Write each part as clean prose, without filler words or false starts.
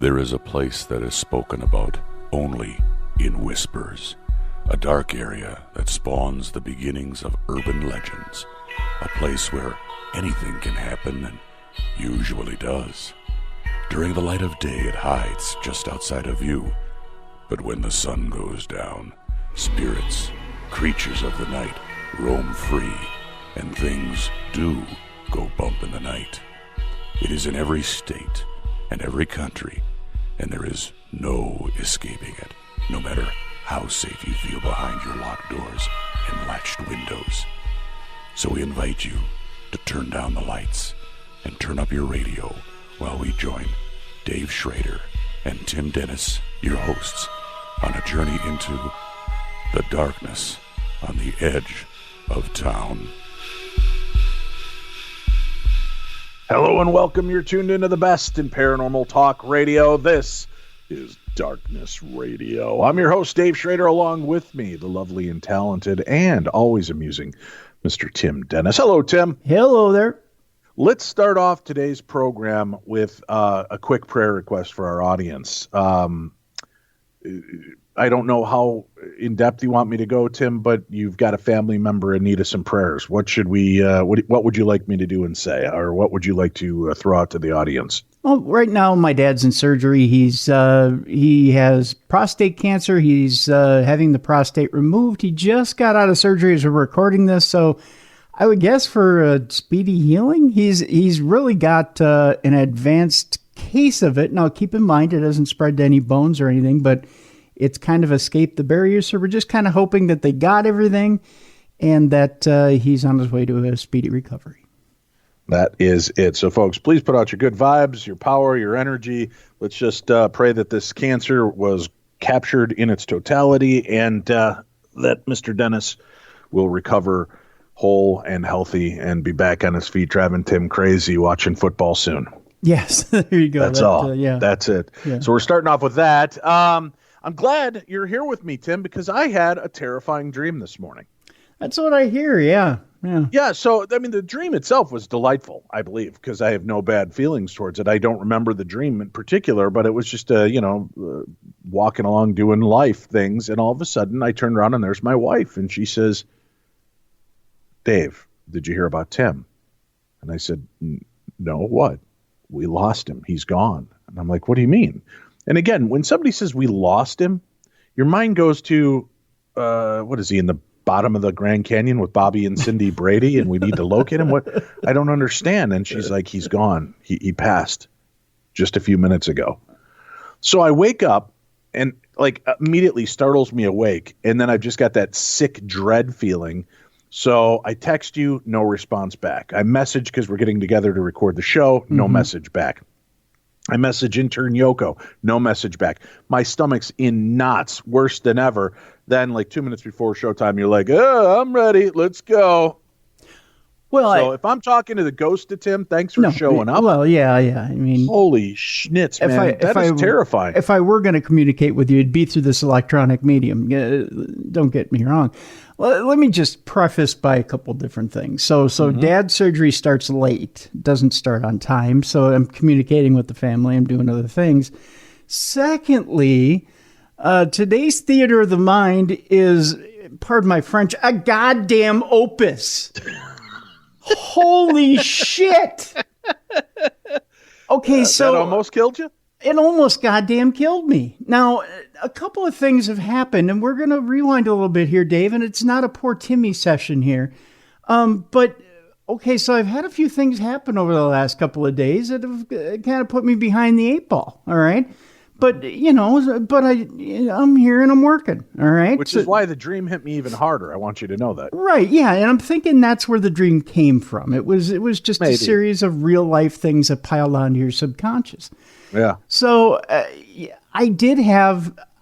There is a place that is spoken about only in whispers, a dark area that spawns the beginnings of urban legends, a place where anything can happen and usually does. During the light of day, it hides just outside of view, but when the sun goes down, spirits, creatures of the night, roam free, and things do go bump in the night. It is in every state and every country, and there is no escaping it, no matter how safe you feel behind your locked doors and latched windows. So we invite you to turn down the lights and turn up your radio while we join Dave Schrader and Tim Dennis, your hosts, on a journey into the darkness on the edge of town. Hello and welcome. You're tuned into the best in paranormal talk radio. This is Darkness Radio. I'm your host, Dave Schrader. Along with me, the lovely and talented and always amusing Mr. Tim Dennis. Hello, Tim. Hello there. Let's start off today's program with a quick prayer request for our audience. I don't know how in depth you want me to go, Tim, but you've got a family member in need of some prayers. What should we? What would you like me to do and say, or what would you like to throw out to the audience? Well, right now my dad's in surgery. He has prostate cancer. He's having the prostate removed. He just got out of surgery as we're recording this, so I would guess for a speedy healing. He's really got an advanced case of it. Now, keep in mind it hasn't spread to any bones or anything, but it's kind of escaped the barrier, so we're just kind of hoping that they got everything and that he's on his way to a speedy recovery. That is it. So, folks, please put out your good vibes, your power, your energy. Let's just pray that this cancer was captured in its totality and that Mr. Dennis will recover whole and healthy and be back on his feet, driving Tim crazy, watching football soon. Yes, there you go. That's all. Yeah. That's it. Yeah. So we're starting off with that. I'm glad you're here with me, Tim, because I had a terrifying dream this morning. That's what I hear, yeah. Yeah, so, I mean, the dream itself was delightful, I believe, because I have no bad feelings towards it. I don't remember the dream in particular, but it was just, walking along doing life things, and all of a sudden I turned around and there's my wife, and she says, "Dave, did you hear about Tim?" And I said, "No, what? We lost him. He's gone." And I'm like, "What do you mean?" And again, when somebody says we lost him, your mind goes to, what is he, in the bottom of the Grand Canyon with Bobby and Cindy Brady, and we need to locate him? What? I don't understand. And she's like, "He's gone. He passed just a few minutes ago." So I wake up and like immediately startles me awake. And then I've just got that sick dread feeling. So I text you, no response back. I message because we're getting together to record the show, no message back. I message intern Yoko, no message back. My stomach's in knots, worse than ever. Then, like 2 minutes before showtime, you're like, "Oh, I'm ready. Let's go." Well, so if I'm talking to the ghost of Tim, thanks for showing up. Well, yeah. I mean, holy schnitz, man. That is terrifying. If I were going to communicate with you, it'd be through this electronic medium. Don't get me wrong. Well, let me just preface by a couple different things. So Dad's surgery starts late, doesn't start on time. So I'm communicating with the family. I'm doing other things. Secondly, today's theater of the mind is, pardon my French, a goddamn opus. Holy shit. Okay, so that almost killed you? It almost goddamn killed me. Now, a couple of things have happened, and we're going to rewind a little bit here, Dave, and it's not a poor Timmy session here. But, okay, so I've had a few things happen over the last couple of days that have kind of put me behind the eight ball, all right? But, I'm here and I'm working, all right? Which is why the dream hit me even harder. I want you to know that. Right, yeah, and I'm thinking that's where the dream came from. It was just a series of real-life things that piled onto your subconscious. Yeah. So I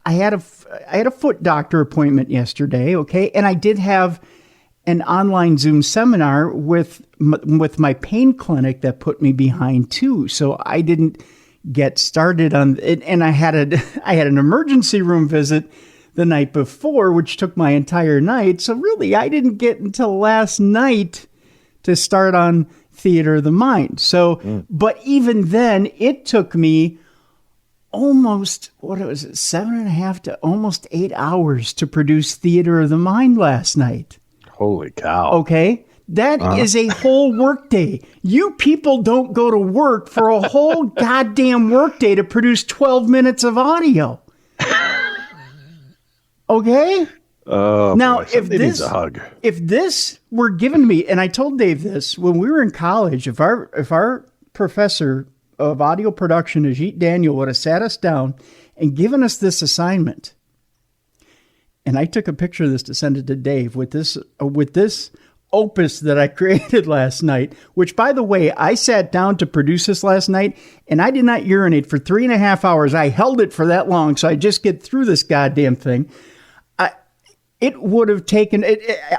had a foot doctor appointment yesterday, okay? And I did have an online Zoom seminar with my pain clinic that put me behind too. So I didn't get started on it, and I had an emergency room visit the night before, which took my entire night. So really, I didn't get until last night to start on Theater of the Mind. So, but even then, it took me almost, what was it, 7.5 to almost 8 hours to produce Theater of the Mind last night. Holy cow. Okay? That is a whole workday. You people don't go to work for a whole goddamn workday to produce 12 minutes of audio. Okay? Now, boy, if this were given to me, and I told Dave this when we were in college, if our professor of audio production, Ajit Daniel, would have sat us down and given us this assignment, and I took a picture of this to send it to Dave with this opus that I created last night, which, by the way, I sat down to produce this last night, and I did not urinate for 3.5 hours. I held it for that long, so I just get through this goddamn thing. It would have taken,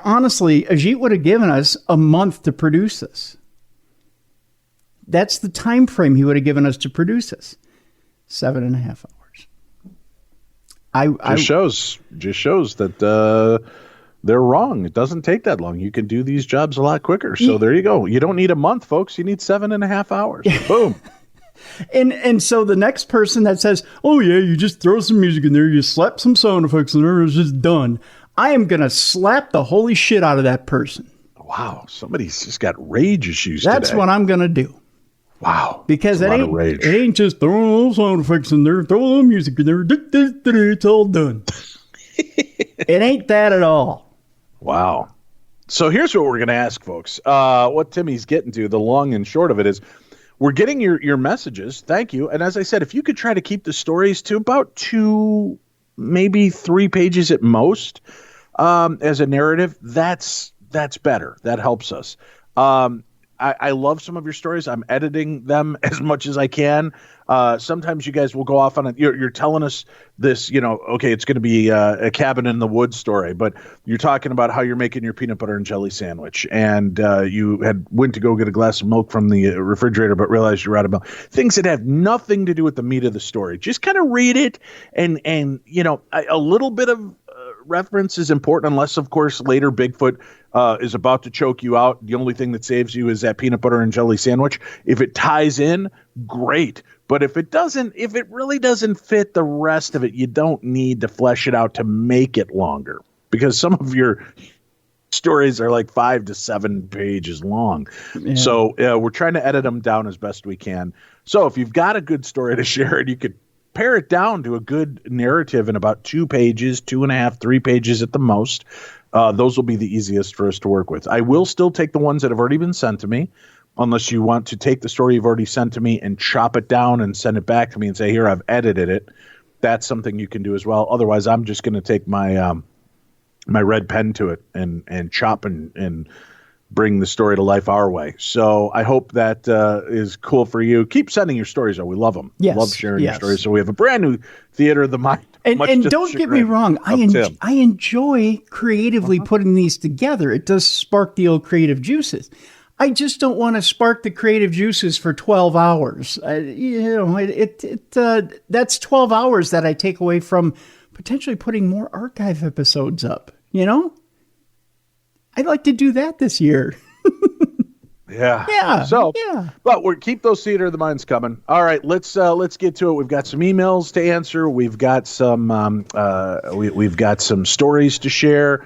honestly, Ajit would have given us a month to produce this. That's the time frame he would have given us to produce this. 7.5 hours. Just shows that they're wrong. It doesn't take that long. You can do these jobs a lot quicker. So there you go. You don't need a month, folks. You need 7.5 hours. Boom. And so the next person that says, oh yeah, you just throw some music in there, you slap some sound effects in there, it's just done. I am going to slap the holy shit out of that person. Wow. Somebody's just got rage issues That's today. what I'm going to do. Wow. Because it ain't just throwing little sound effects in there, throw a little music in there, it's all done. It ain't that at all. Wow. So here's what we're going to ask, folks. What Timmy's getting to, the long and short of it is, we're getting your messages. Thank you. And as I said, if you could try to keep the stories to about 2, maybe 3 pages at most as a narrative, that's better. That helps us. I love some of your stories. I'm editing them as much as I can. Sometimes you guys will go off on it. You're telling us this, okay, it's going to be a cabin in the woods story, but you're talking about how you're making your peanut butter and jelly sandwich, and you went to go get a glass of milk from the refrigerator, but realized you're out of milk. Things that have nothing to do with the meat of the story. Just kind of read it, and a little bit of reference is important, unless, of course, later Bigfoot is about to choke you out. The only thing that saves you is that peanut butter and jelly sandwich. If it ties in, great. But if it really doesn't fit the rest of it, you don't need to flesh it out to make it longer, because some of your stories are like 5 to 7 pages long. Yeah. So we're trying to edit them down as best we can. So if you've got a good story to share, and you could pare it down to a good narrative in about 2 pages, 2.5, 3 pages at the most, those will be the easiest for us to work with. I will still take the ones that have already been sent to me, unless you want to take the story you've already sent to me and chop it down and send it back to me and say, here, I've edited it. That's something you can do as well. Otherwise, I'm just going to take my my red pen to it and chop and bring the story to life our way. So I hope that is cool for you. Keep sending your stories, though. We love them. Yes. Love sharing your stories. So we have a brand new Theater of the Mind. And don't get me wrong, I enjoy creatively putting these together. It does spark the old creative juices. I just don't want to spark the creative juices for 12 hours. That's 12 hours that I take away from potentially putting more archive episodes up. I'd like to do that this year. Yeah. But we'll keep those Theater of the Minds coming. All right, let's get to it. We've got some emails to answer. We've got some we've got some stories to share.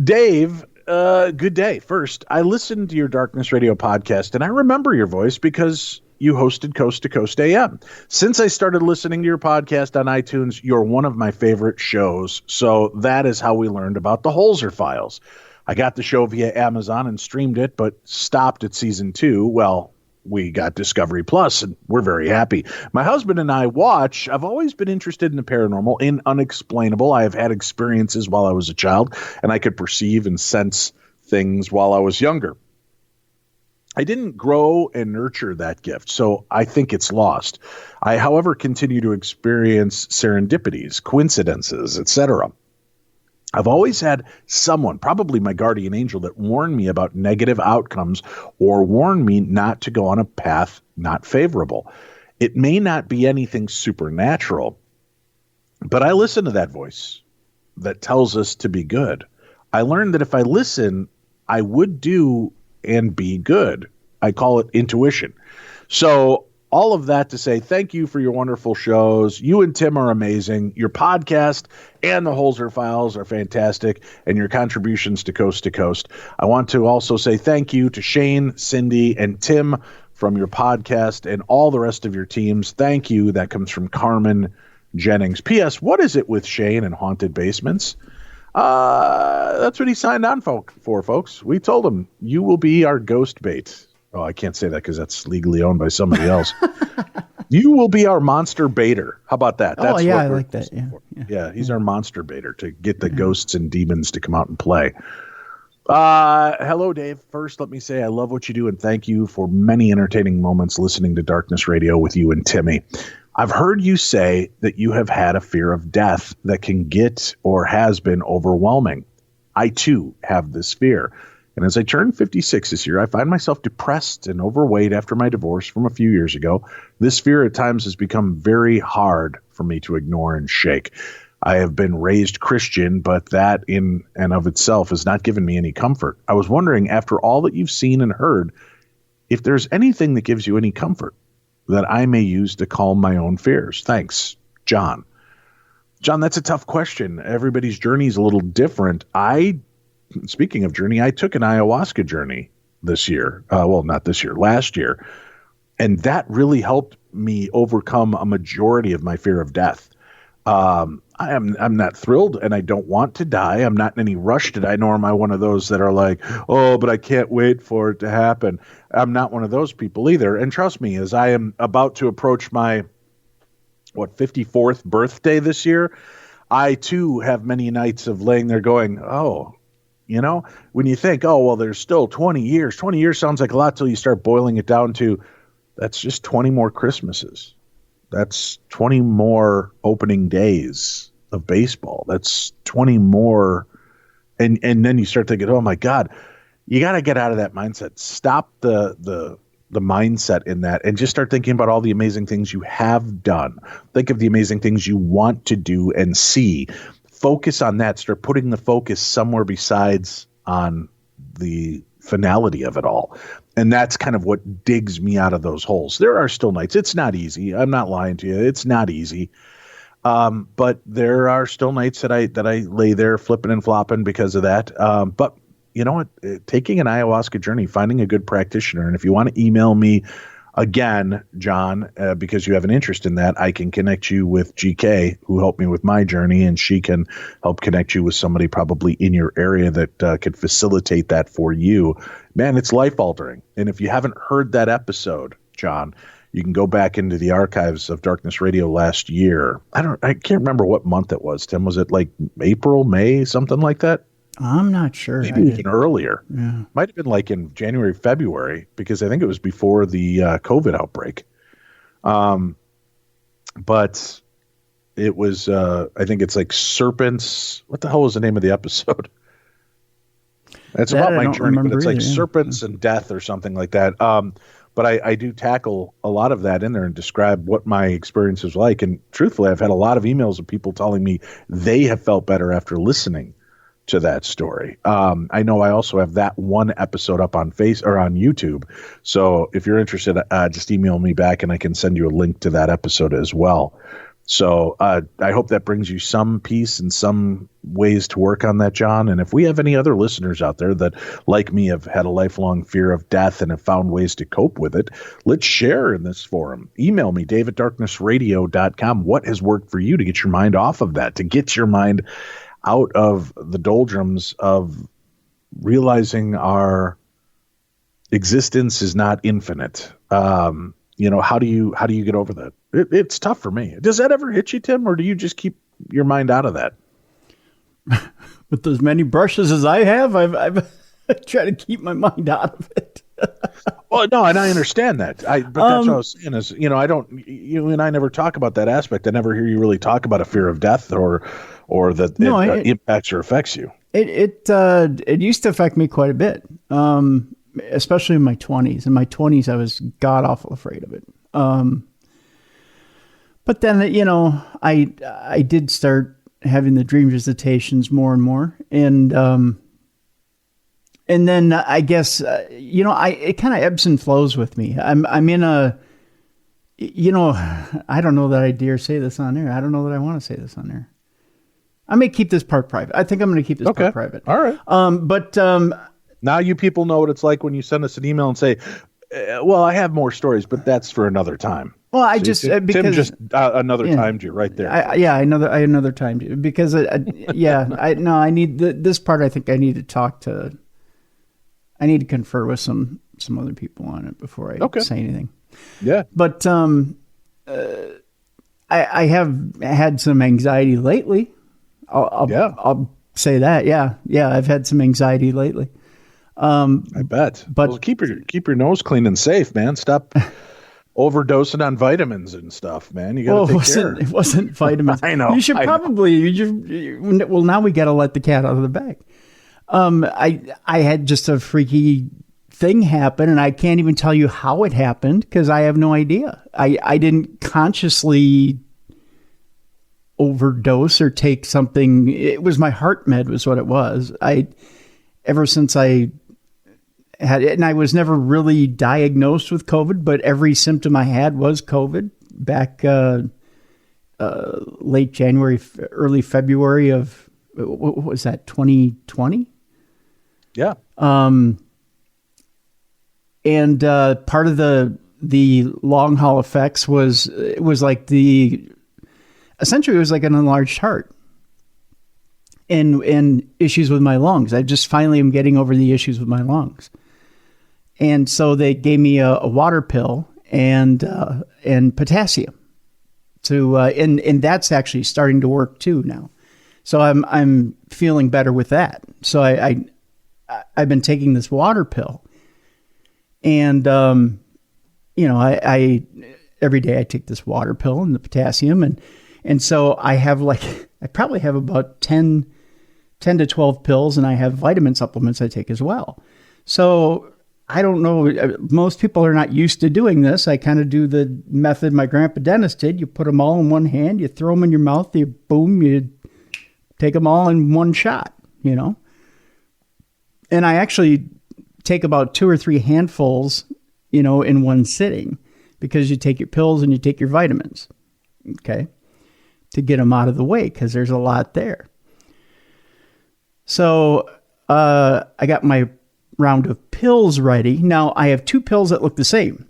Dave, good day. First, I listened to your Darkness Radio podcast, and I remember your voice because you hosted Coast to Coast AM. Since I started listening to your podcast on iTunes, you're one of my favorite shows. So that is how we learned about the Holzer files. I got the show via Amazon and streamed it, but stopped at season 2. Well, we got DiscoveryPlus, and we're very happy. My husband and I watch. I've always been interested in the paranormal, in unexplainable. I have had experiences while I was a child, and I could perceive and sense things while I was younger. I didn't grow and nurture that gift, so I think it's lost. I, however, continue to experience serendipities, coincidences, etc. I've always had someone, probably my guardian angel, that warned me about negative outcomes or warned me not to go on a path not favorable. It may not be anything supernatural, but I listen to that voice that tells us to be good. I learned that if I listen, I would do and be good. I call it intuition. So all of that to say thank you for your wonderful shows. You and Tim are amazing. Your podcast and the Holzer Files are fantastic, and your contributions to Coast. I want to also say thank you to Shane, Cindy, and Tim from your podcast and all the rest of your teams. Thank you. That comes from Carmen Jennings. P.S. What is it with Shane and haunted basements? That's what he signed on for, folks. We told him, you will be our ghost bait. Oh, I can't say that because that's legally owned by somebody else. You will be our monster baiter. How about that? That's I like that. Yeah, he's our monster baiter to get the ghosts and demons to come out and play. Hello, Dave. First, let me say I love what you do and thank you for many entertaining moments listening to Darkness Radio with you and Timmy. I've heard you say that you have had a fear of death that can get or has been overwhelming. I, too, have this fear. And as I turn 56 this year, I find myself depressed and overweight after my divorce from a few years ago. This fear at times has become very hard for me to ignore and shake. I have been raised Christian, but that in and of itself has not given me any comfort. I was wondering, after all that you've seen and heard, if there's anything that gives you any comfort that I may use to calm my own fears. Thanks, John. John, that's a tough question. Everybody's journey is a little different. Speaking of journey, I took an ayahuasca journey this year. Not this year, last year. And that really helped me overcome a majority of my fear of death. I'm not thrilled and I don't want to die. I'm not in any rush to die, nor am I one of those that are like, oh, but I can't wait for it to happen. I'm not one of those people either. And trust me, as I am about to approach my, 54th birthday this year, I too have many nights of laying there going, oh, when you think, oh, well, there's still 20 years. 20 years sounds like a lot till you start boiling it down to, that's just 20 more Christmases. That's 20 more opening days of baseball. That's 20 more. And then you start thinking, oh, my God, you got to get out of that mindset. Stop the mindset in that and just start thinking about all the amazing things you have done. Think of the amazing things you want to do and see. Focus on that. Start putting the focus somewhere besides on the finality of it all. And that's kind of what digs me out of those holes. There are still nights. It's not easy. I'm not lying to you. It's not easy. But there are still nights that I lay there flipping and flopping because of that. But you know what? Taking an ayahuasca journey, finding a good practitioner. And if you want to email me again, John, because you have an interest in that, I can connect you with GK, who helped me with my journey, and she can help connect you with somebody probably in your area that could facilitate that for you. Man, it's life-altering. And if you haven't heard that episode, John, you can go back into the archives of Darkness Radio last year. I can't remember what month it was, Tim. Was it like April, May, something like that? I'm not sure. Maybe even earlier. Yeah. Might have been like in January, February, because I think it was before the COVID outbreak. But it was, I think it's like Serpents. What the hell was the name of the episode? It's about my journey, but it's like Serpents and Death or something like that. But I do tackle a lot of that in there and describe what my experience was like. And truthfully, I've had a lot of emails of people telling me they have felt better after listening to that story. I know I also have that one episode up on on YouTube. So if you're interested, just email me back and I can send you a link to that episode as well. So I hope that brings you some peace and some ways to work on that, John. And if we have any other listeners out there that, like me, have had a lifelong fear of death and have found ways to cope with it, let's share in this forum. Email me, dave@darknessradio.com. What has worked for you to get your mind off of that, to get your mind out of the doldrums of realizing our existence is not infinite? How do you get over that? It's tough for me. Does that ever hit you, Tim, or do you just keep your mind out of that? With as many brushes as I have, I've tried to keep my mind out of it. Well, no, and I understand that. But that's what I was saying is, you and I never talk about that aspect. I never hear you really talk about a fear of death or that it impacts or affects you. It used to affect me quite a bit, especially in my 20s. In my 20s, I was god-awful afraid of it. But then, I did start having the dream visitations more and more. And then I guess, it kind of ebbs and flows with me. I'm in a You know, I don't know that I dare say this on air. I don't know that I want to say this on air. I may keep this part private. I think I'm going to keep this part private. All right. But now you people know what it's like when you send us an email and say, well, I have more stories, but that's for another time. Well, I See, just Tim because just another timed you right there. I another time because I need this part. I think I need to talk to. I need to confer with some other people on it before I say anything. Yeah, but I have had some anxiety lately. I'll say that. Yeah, I've had some anxiety lately. I bet. But well, keep your nose clean and safe, man. Stop overdosing on vitamins and stuff, man. You got to take care. It wasn't vitamins. I know. You should probably. Well, now we got to let the cat out of the bag. I had just a freaky thing happen, and I can't even tell you how it happened because I have no idea. I didn't consciously overdose or take something. It was my heart med was what it was. Ever since I had it, and I was never really diagnosed with COVID, but every symptom I had was COVID back late January, early February of, what was that, 2020? Yeah. And part of the long haul effects was, it was like essentially it was like an enlarged heart and issues with my lungs. I just finally am getting over the issues with my lungs. And so they gave me a water pill and potassium and that's actually starting to work too now. So I'm feeling better with that. So I've been taking this water pill and, I every day I take this water pill and the potassium and so I probably have about 10 to 12 pills, and I have vitamin supplements I take as well. So I don't know. Most people are not used to doing this. I kind of do the method my grandpa dentist did. You put them all in one hand, you throw them in your mouth, you take them all in one shot, And I actually take about 2 or 3 handfuls, in one sitting, because you take your pills and you take your vitamins, okay, to get them out of the way, because there's a lot there. So I got my round of pills ready. Now I have 2 pills that look the same.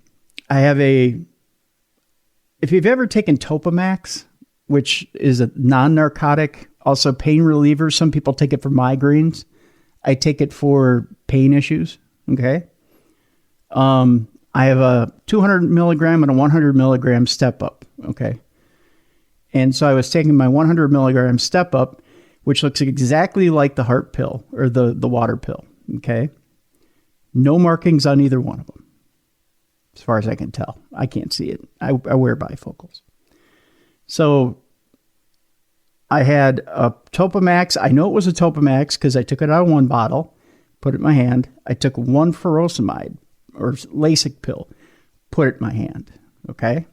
I have if you've ever taken Topamax, which is a non-narcotic, also pain reliever. Some people take it for migraines. I take it for pain issues. Okay. I have a 200 milligram and a 100 milligram step up. Okay. And so I was taking my 100 milligram step up, which looks exactly like the heart pill or the water pill. Okay. No markings on either one of them, as far as I can tell. I can't see it. I wear bifocals. So I had a Topamax. I know it was a Topamax because I took it out of one bottle, put it in my hand. I took one furosemide or LASIK pill, put it in my hand. Okay.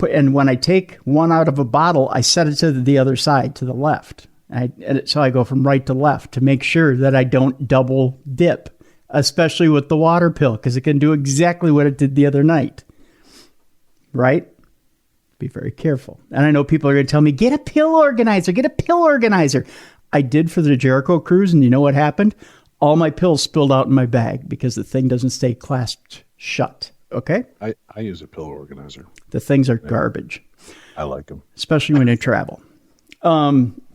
And when I take one out of a bottle, I set it to the other side, to the left. So I go from right to left to make sure that I don't double dip, especially with the water pill, because it can do exactly what it did the other night. Right? Be very careful. And I know people are going to tell me, get a pill organizer. I did for the Jericho cruise, and you know what happened? All my pills spilled out in my bag because the thing doesn't stay clasped shut. Okay? I use a pill organizer. The things are garbage. I like them. Especially when you travel.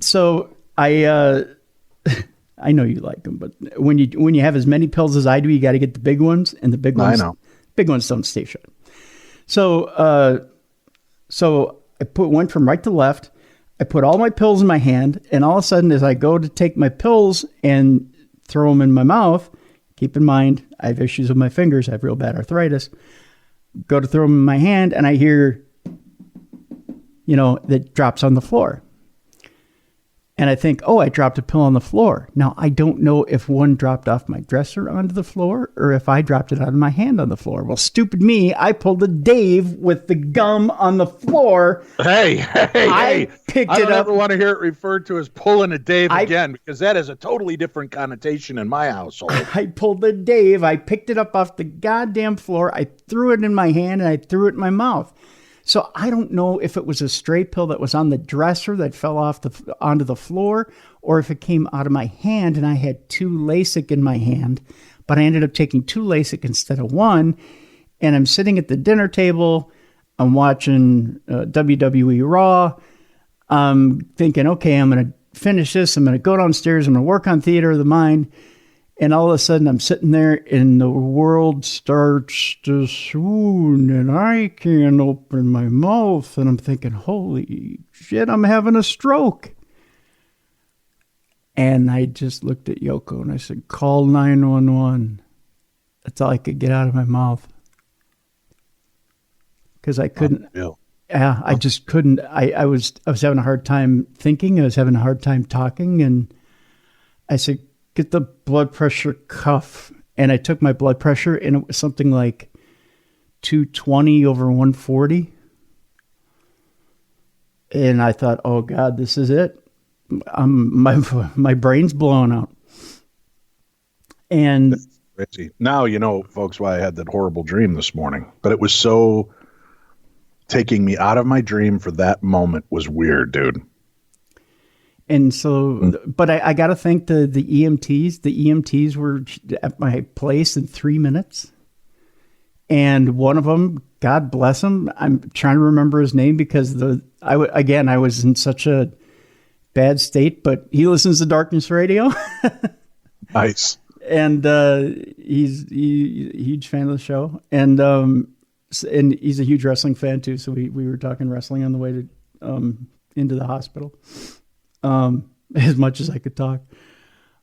So I know you like them, but when you have as many pills as I do, you got to get the big ones, and the big ones, big ones don't stay shut. So I went from right to left. I put all my pills in my hand, and all of a sudden, as I go to take my pills and throw them in my mouth, keep in mind, I have issues with my fingers. I have real bad arthritis. Go to throw them in my hand, and I hear, that drops on the floor. And I think, oh, I dropped a pill on the floor. Now, I don't know if one dropped off my dresser onto the floor or if I dropped it out of my hand on the floor. Well, stupid me, I pulled a Dave with the gum on the floor. Hey, I picked it up. I don't ever want to hear it referred to as pulling a Dave again, because that is a totally different connotation in my household. I pulled the Dave. I picked it up off the goddamn floor. I threw it in my hand and I threw it in my mouth. So I don't know if it was a stray pill that was on the dresser that fell off onto the floor, or if it came out of my hand and I had 2 Lasik in my hand, but I ended up taking 2 Lasik instead of 1. And I'm sitting at the dinner table. I'm watching WWE Raw. I'm thinking, okay, I'm going to finish this. I'm going to go downstairs. I'm going to work on theater of the mind. And all of a sudden, I'm sitting there, and the world starts to swoon, and I can't open my mouth. And I'm thinking, holy shit, I'm having a stroke. And I just looked at Yoko, and I said, call 911. That's all I could get out of my mouth. Because I couldn't. Yeah, I just couldn't. I was having a hard time thinking. I was having a hard time talking. And I said, get the blood pressure cuff. And I took my blood pressure, and it was something like 220 over 140. And I thought, oh God, this is it. My brain's blowing out. And that's crazy. Now you know, folks, why I had that horrible dream this morning. But it was so taking me out of my dream for that moment was weird, dude. And so, but I got to thank the EMTs. The EMTs were at my place in 3 minutes. And one of them, God bless him, I'm trying to remember his name because I was in such a bad state, but he listens to Darkness Radio. Nice. And he's a huge fan of the show. And he's a huge wrestling fan too. So we were talking wrestling on the way to into the hospital. As much as I could talk.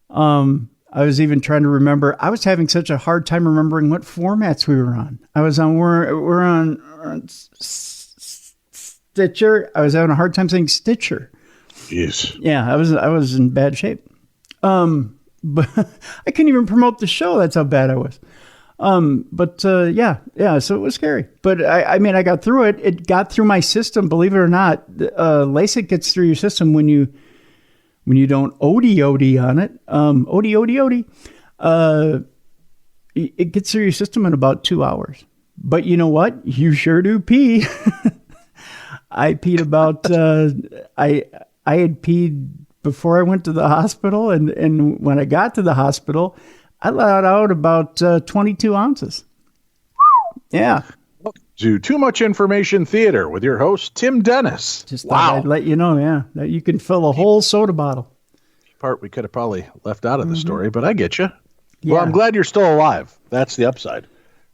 I was even trying to remember. I was having such a hard time remembering what formats we were on. We're on Stitcher. I was having a hard time saying Stitcher. Yes. Yeah, I was in bad shape. But I couldn't even promote the show. That's how bad I was. Yeah. So it was scary, but I mean, I got through it. It got through my system. Believe it or not, LASIK gets through your system when you don't OD on it. It gets through your system in about 2 hours. But you know what? You sure do pee. I peed about, I had peed before I went to the hospital. And when I got to the hospital, I let out about 22 ounces. Yeah. Welcome to Too Much Information Theater with your host, Tim Dennis. Just thought I'd let you know, that you can fill a whole soda bottle. Part we could have probably left out of the story, but I get you. Yeah. Well, I'm glad you're still alive. That's the upside.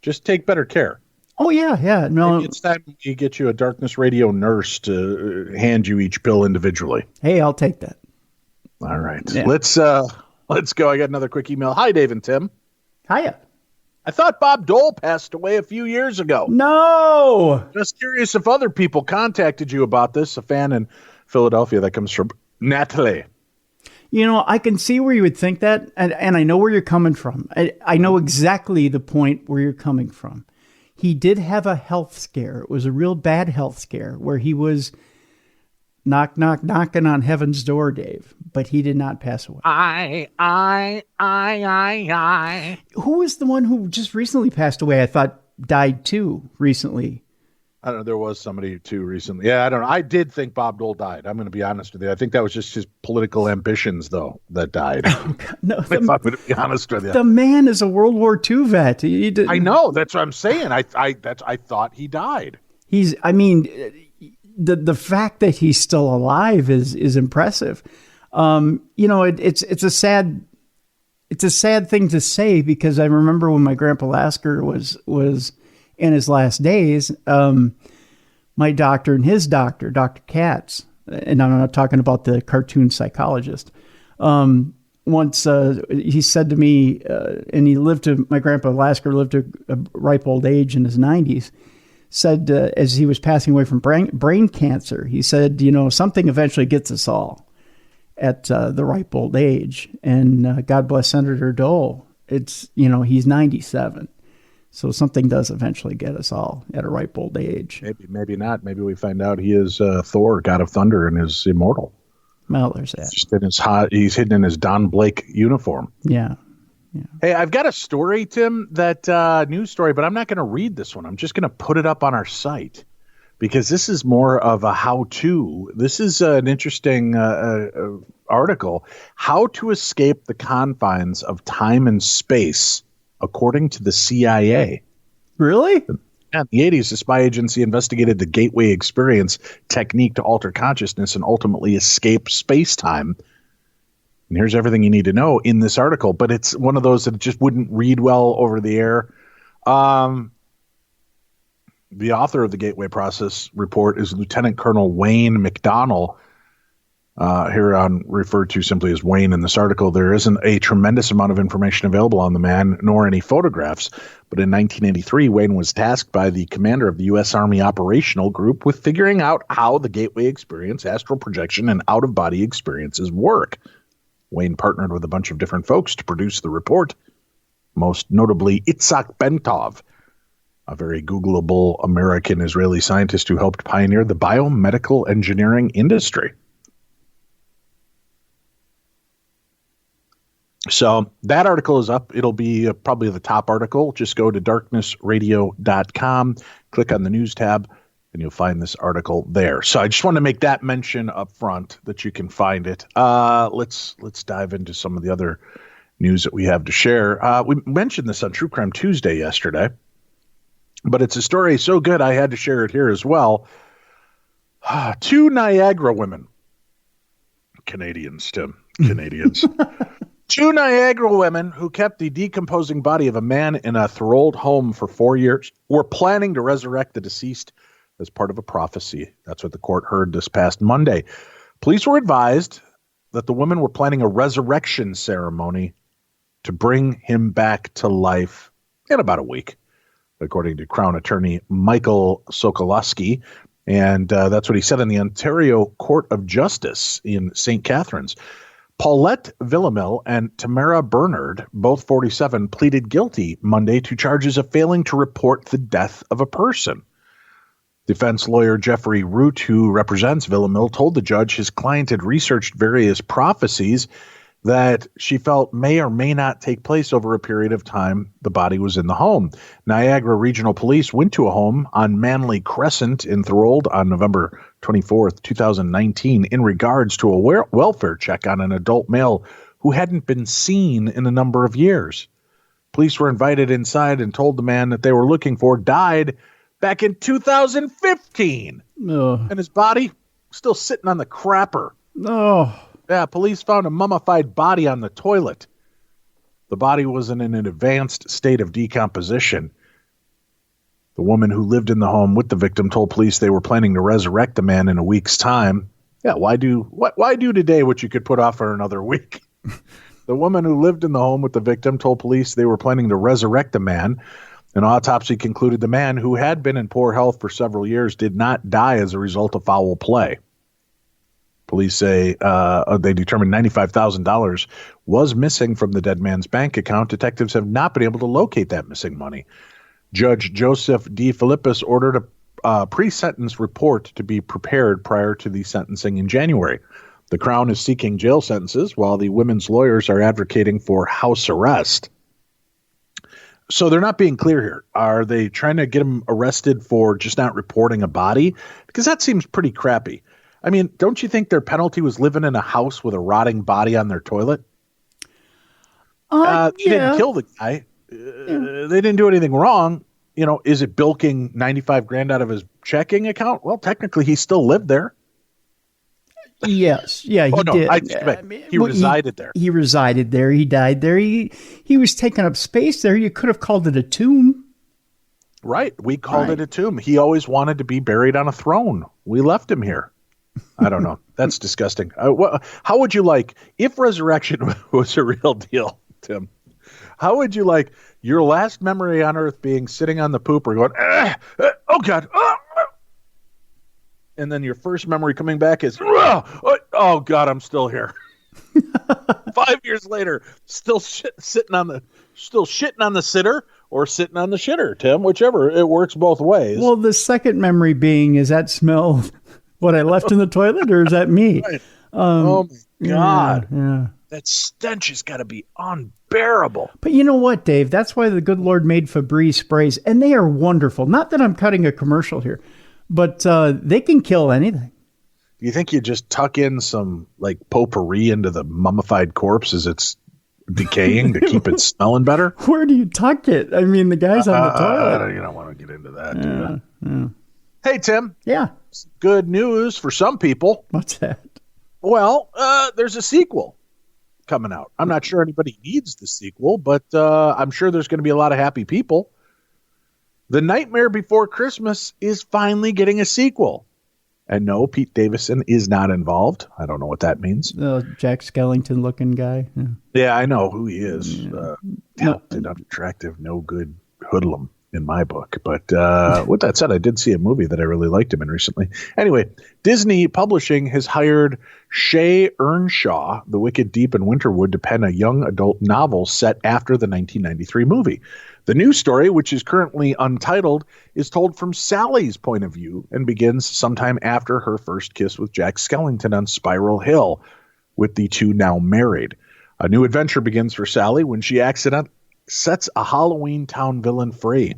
Just take better care. Oh, yeah. No, maybe it's time we get you a Darkness Radio nurse to hand you each pill individually. Hey, I'll take that. All right. Yeah. Let's go. I got another quick email. Hi, Dave and Tim. Hiya. I thought Bob Dole passed away a few years ago. No. Just curious if other people contacted you about this. A fan in Philadelphia that comes from Natalie. You know, I can see where you would think that, and I know where you're coming from. I know exactly the point where you're coming from. He did have a health scare. It was a real bad health scare where he was knocking on heaven's door, Dave, but he did not pass away. Who was the one who just recently passed away? I thought died too recently. I don't know. There was somebody too recently. Yeah, I don't know. I did think Bob Dole died. I'm going to be honest with you. I think that was just his political ambitions, though, that died. Oh, God, no, I'm going to be honest with you. The man is a World War II vet. I know. That's what I'm saying. I thought he died. The fact that he's still alive is impressive. It's a sad thing to say because I remember when my grandpa Lasker was in his last days, my doctor and his doctor, Dr. Katz, and I'm not talking about the cartoon psychologist, once he said to me, and my grandpa Lasker lived to a ripe old age in his 90s, said as he was passing away from brain cancer, he said, something eventually gets us all. at the ripe old age. And God bless Senator Dole. It's, he's 97. So something does eventually get us all at a ripe old age. Maybe not. Maybe we find out he is Thor, God of Thunder, and is immortal. Well, there's that. He's hidden in his Don Blake uniform. Yeah. Hey, I've got a story, Tim, that news story, but I'm not going to read this one. I'm just going to put it up on our site because this is more of a how-to. This is an interesting article, How to Escape the Confines of Time and Space, according to the CIA. Really? In the 80s, the spy agency investigated the gateway experience technique to alter consciousness and ultimately escape space-time. And here's everything you need to know in this article, but it's one of those that just wouldn't read well over the air. The author of the Gateway Process report is Lieutenant Colonel Wayne McDonnell, here on referred to simply as Wayne in this article. There isn't a tremendous amount of information available on the man, nor any photographs. But in 1983, Wayne was tasked by the commander of the U.S. Army Operational Group with figuring out how the gateway experience, astral projection, and out-of-body experiences work. Wayne partnered with a bunch of different folks to produce the report, most notably Itzhak Bentov, a very Googleable American-Israeli scientist who helped pioneer the biomedical engineering industry. So that article is up. It'll be probably the top article. Just go to darknessradio.com, click on the news tab, and you'll find this article there. So I just want to make that mention up front that you can find it. Let's dive into some of the other news that we have to share. We mentioned this on True Crime Tuesday yesterday, but it's a story so good I had to share it here as well. Two Niagara women, Canadians, Tim, Canadians. Two Niagara women who kept the decomposing body of a man in a Thorold home for 4 years were planning to resurrect the deceased as part of a prophecy. That's what the court heard this past Monday. Police were advised that the women were planning a resurrection ceremony to bring him back to life in about a week, according to Crown Attorney Michael Sokolowski. And that's what he said in the Ontario Court of Justice in St. Catharines. Paulette Villamil and Tamara Bernard, both 47, pleaded guilty Monday to charges of failing to report the death of a person. Defense lawyer Jeffrey Root, who represents Villamil, told the judge his client had researched various prophecies that she felt may or may not take place over a period of time the body was in the home. Niagara Regional Police went to a home on Manley Crescent in Thorold on November 24th, 2019, in regards to a welfare check on an adult male who hadn't been seen in a number of years. Police were invited inside and told the man that they were looking for died back in 2015. And his body still sitting on the crapper. Yeah, police found a mummified body on the toilet. The body was in an advanced state of decomposition. The woman who lived in the home with the victim told police they were planning to resurrect the man in a week's time. Yeah, why do today what you could put off for another week? The woman who lived in the home with the victim told police they were planning to resurrect the man. An autopsy concluded the man, who had been in poor health for several years, did not die as a result of foul play. Police say they determined $95,000 was missing from the dead man's bank account. Detectives have not been able to locate that missing money. Judge Joseph D. Philippus ordered a pre-sentence report to be prepared prior to the sentencing in January. The Crown is seeking jail sentences, while the women's lawyers are advocating for house arrest. So they're not being clear here. Are they trying to get him arrested for just not reporting a body? Because that seems pretty crappy. I mean, don't you think their penalty was living in a house with a rotting body on their toilet? They didn't kill the guy. They didn't do anything wrong. You know, is it bilking $95,000 out of his checking account? Well, technically, he still lived there. Yes. Yeah, he did. He resided there. He resided there. He died there. He was taking up space there. You could have called it a tomb. Right. We called it a tomb. He always wanted to be buried on a throne. We left him here. I don't know. That's disgusting. How would you like, if resurrection was a real deal, Tim, how would you like your last memory on earth being sitting on the pooper going, oh God, and then your first memory coming back is, oh God, I'm still here. 5 years later, still shitting on the sitter or sitting on the shitter, Tim, whichever. It works both ways. Well, the second memory being, is that smell what I left in the toilet, or is that me? Right. Oh, my God. Yeah. That stench has got to be unbearable. But you know what, Dave? That's why the good Lord made Febreze sprays, and they are wonderful. Not that I'm cutting a commercial here, but they can kill anything. Do you think you just tuck in some like potpourri into the mummified corpse as it's decaying to keep it smelling better? Where do you tuck it? I mean, the guy's on the toilet. You don't want to get into that, do you? Yeah. Hey, Tim. Yeah. Good news for some people. What's that? Well, there's a sequel coming out. I'm not sure anybody needs the sequel, but I'm sure there's going to be a lot of happy people. The Nightmare Before Christmas is finally getting a sequel. And no, Pete Davidson is not involved. I don't know what that means. The Jack Skellington looking guy. Yeah, I know who he is. Talented, unattractive, no good hoodlum in my book. But with that said, I did see a movie that I really liked him in recently. Anyway, Disney Publishing has hired Shay Earnshaw, The Wicked Deep in Winterwood, to pen a young adult novel set after the 1993 movie. The new story, which is currently untitled, is told from Sally's point of view and begins sometime after her first kiss with Jack Skellington on Spiral Hill, with the two now married. A new adventure begins for Sally when she accidentally sets a Halloween Town villain free.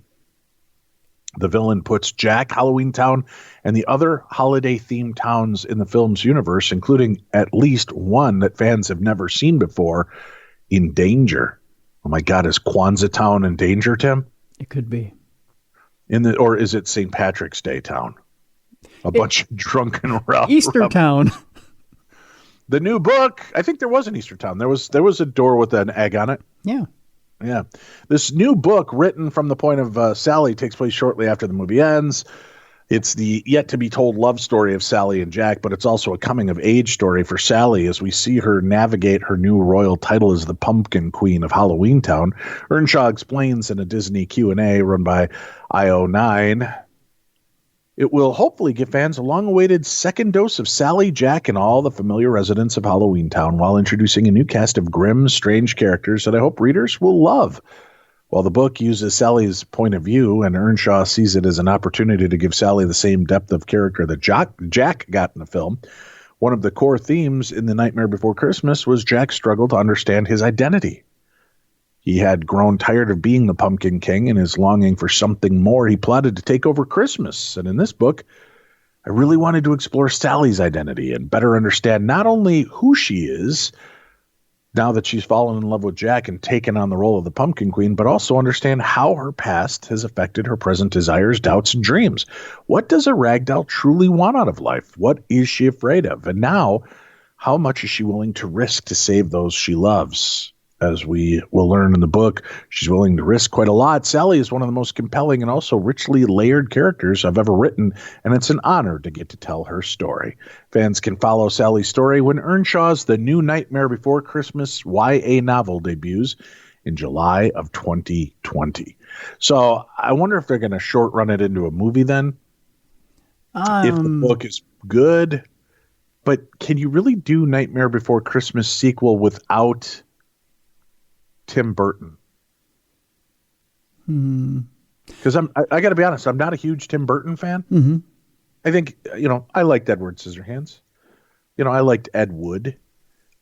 The villain puts Jack, Halloween Town, and the other holiday-themed towns in the film's universe, including at least one that fans have never seen before, in danger. Oh my God, is Kwanzaa Town in danger, Tim? It could be. Or is it St. Patrick's Day Town? Bunch of drunken Easter Town. The new book, I think there was an Easter Town. There was a door with an egg on it. Yeah. Yeah. This new book, written from the point of Sally, takes place shortly after the movie ends. It's the yet-to-be-told love story of Sally and Jack, but it's also a coming-of-age story for Sally as we see her navigate her new royal title as the Pumpkin Queen of Halloween Town. Earnshaw explains in a Disney Q&A run by IO9, it will hopefully give fans a long-awaited second dose of Sally, Jack, and all the familiar residents of Halloween Town while introducing a new cast of grim, strange characters that I hope readers will love. While the book uses Sally's point of view, and Earnshaw sees it as an opportunity to give Sally the same depth of character that Jack got in the film, one of the core themes in The Nightmare Before Christmas was Jack's struggle to understand his identity. He had grown tired of being the Pumpkin King, and his longing for something more, he plotted to take over Christmas. And in this book, I really wanted to explore Sally's identity and better understand not only who she is, now that she's fallen in love with Jack and taken on the role of the Pumpkin Queen, but also understand how her past has affected her present desires, doubts, and dreams. What does a ragdoll truly want out of life? What is she afraid of? And now, how much is she willing to risk to save those she loves? As we will learn in the book, she's willing to risk quite a lot. Sally is one of the most compelling and also richly layered characters I've ever written, and it's an honor to get to tell her story. Fans can follow Sally's story when Earnshaw's The New Nightmare Before Christmas YA novel debuts in July of 2020. So I wonder if they're going to short run it into a movie then. If the book is good, but can you really do Nightmare Before Christmas sequel without Tim Burton? Because I got to be honest, I'm not a huge Tim Burton fan. Mm-hmm. I think, I liked Edward Scissorhands. I liked Ed Wood.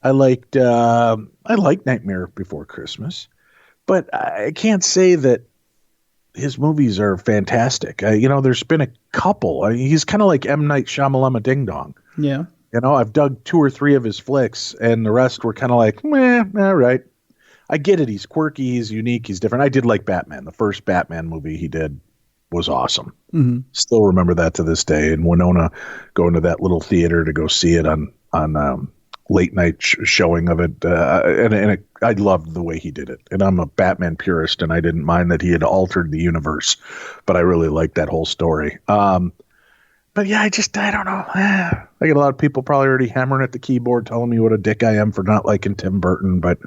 I liked Nightmare Before Christmas, but I can't say that his movies are fantastic. There's been a couple. He's kind of like M. Night Shyamalan Ding Dong. Yeah. I've dug 2 or 3 of his flicks, and the rest were kind of like, meh, all right. I get it. He's quirky. He's unique. He's different. I did like Batman. The first Batman movie he did was awesome. Mm-hmm. Still remember that to this day. And Winona going to that little theater to go see it on late night showing of it. I loved the way he did it. And I'm a Batman purist, and I didn't mind that he had altered the universe, but I really liked that whole story. But yeah, I don't know. I get a lot of people probably already hammering at the keyboard telling me what a dick I am for not liking Tim Burton, but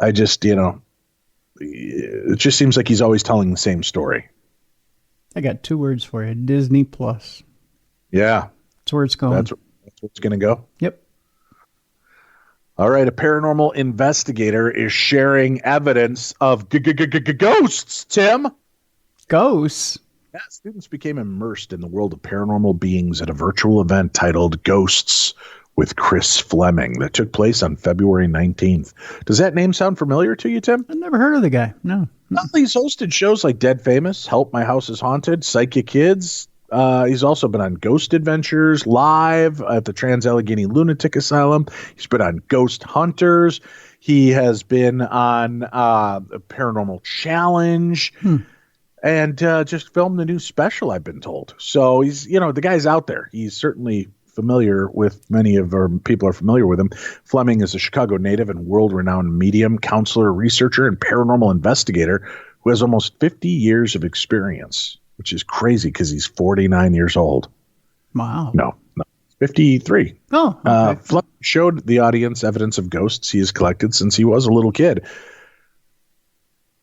I just, it just seems like he's always telling the same story. I got 2 words for you. Disney Plus. Yeah. That's where it's going. That's where it's going to go? Yep. All right, a paranormal investigator is sharing evidence of ghosts, Tim. Ghosts? Yeah, students became immersed in the world of paranormal beings at a virtual event titled Ghosts with Chris Fleming that took place on February 19th. Does that name sound familiar to you, Tim? I've never heard of the guy. No. Well, he's hosted shows like Dead Famous, Help My House is Haunted, Psychic Kids. He's also been on Ghost Adventures Live at the Trans-Allegheny Lunatic Asylum. He's been on Ghost Hunters. He has been on Paranormal Challenge. And just filmed the new special, I've been told. So he's, the guy's out there. He's certainly familiar with many of our people are familiar with him. Fleming is a Chicago native and world-renowned medium, counselor, researcher, and paranormal investigator who has almost 50 years of experience, which is crazy because he's 49 years old. Wow. No, 53. Oh, okay. Fleming showed the audience evidence of ghosts he has collected since he was a little kid.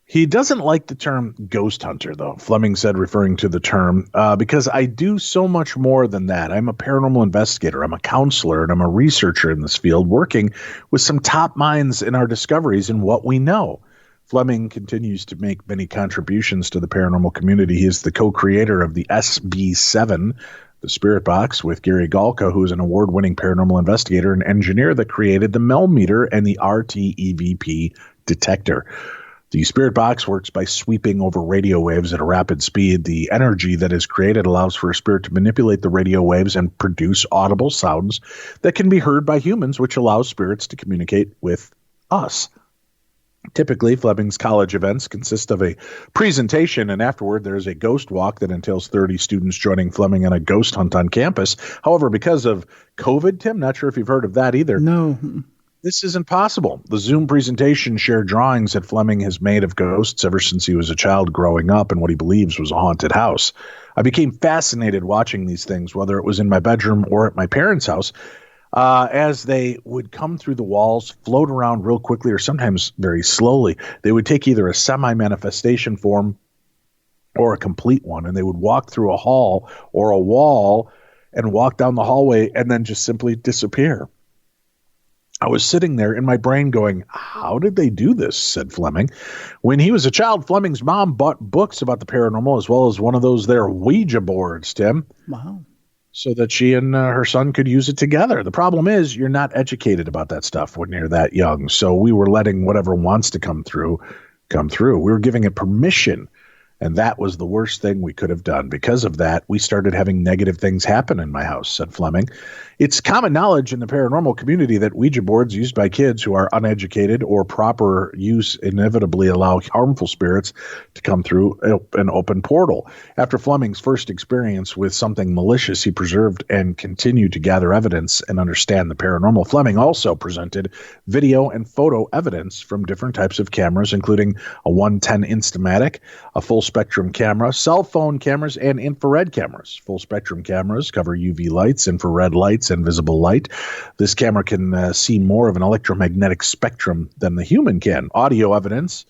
He doesn't like the term ghost hunter, though, Fleming said, referring to the term, because I do so much more than that. I'm a paranormal investigator, I'm a counselor, and I'm a researcher in this field, working with some top minds in our discoveries and what we know. Fleming continues to make many contributions to the paranormal community. He is the co-creator of the SB7, the Spirit Box, with Gary Galka, who is an award-winning paranormal investigator and engineer that created the Mel meter and the RT-EVP detector. The Spirit Box works by sweeping over radio waves at a rapid speed. The energy that is created allows for a spirit to manipulate the radio waves and produce audible sounds that can be heard by humans, which allows spirits to communicate with us. Typically, Fleming's college events consist of a presentation, and afterward there is a ghost walk that entails 30 students joining Fleming on a ghost hunt on campus. However, because of COVID, Tim, not sure if you've heard of that either. No. This isn't possible. The Zoom presentation shared drawings that Fleming has made of ghosts ever since he was a child growing up in what he believes was a haunted house. I became fascinated watching these things, whether it was in my bedroom or at my parents' house, as they would come through the walls, float around real quickly, or sometimes very slowly. They would take either a semi-manifestation form or a complete one, and they would walk through a hall or a wall and walk down the hallway and then just simply disappear. I was sitting there in my brain going, how did they do this? Said Fleming. When he was a child, Fleming's mom bought books about the paranormal as well as one of those there Ouija boards, Tim. Wow. So that she and her son could use it together. The problem is you're not educated about that stuff when you're that young. So we were letting whatever wants to come through. We were giving it permission. And that was the worst thing we could have done. Because of that, we started having negative things happen in my house, said Fleming. It's common knowledge in the paranormal community that Ouija boards used by kids who are uneducated or proper use inevitably allow harmful spirits to come through an open portal. After Fleming's first experience with something malicious, he preserved and continued to gather evidence and understand the paranormal. Fleming also presented video and photo evidence from different types of cameras, including a 110 Instamatic, a full spectrum camera, cell phone cameras, and infrared cameras. Full spectrum cameras cover UV lights, infrared lights, and visible light. This camera can see more of an electromagnetic spectrum than the human can. Audio evidence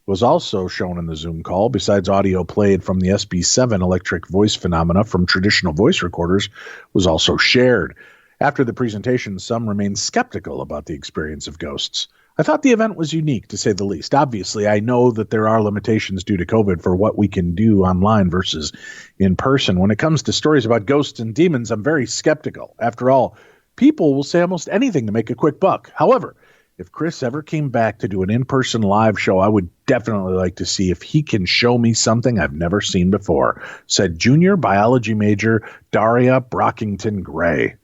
was also shown in the Zoom call. Besides audio played from the SB7, electric voice phenomena from traditional voice recorders was also shared. After the presentation, some remained skeptical about the experience of ghosts. I thought the event was unique, to say the least. Obviously, I know that there are limitations due to COVID for what we can do online versus in person. When it comes to stories about ghosts and demons, I'm very skeptical. After all, people will say almost anything to make a quick buck. However, if Chris ever came back to do an in-person live show, I would definitely like to see if he can show me something I've never seen before, said junior biology major Daria Brockington Gray.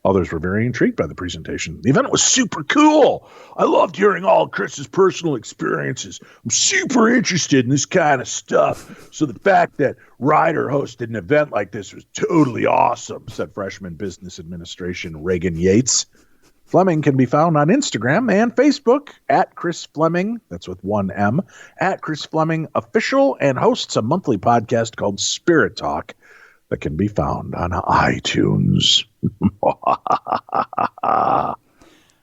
Others were very intrigued by the presentation. The event was super cool. I loved hearing all Chris's personal experiences. I'm super interested in this kind of stuff. So the fact that Ryder hosted an event like this was totally awesome, said freshman business administration Reagan Yates. Fleming can be found on Instagram and Facebook at Chris Fleming, that's with one M, at Chris Fleming Official, and hosts a monthly podcast called Spirit Talk that can be found on iTunes.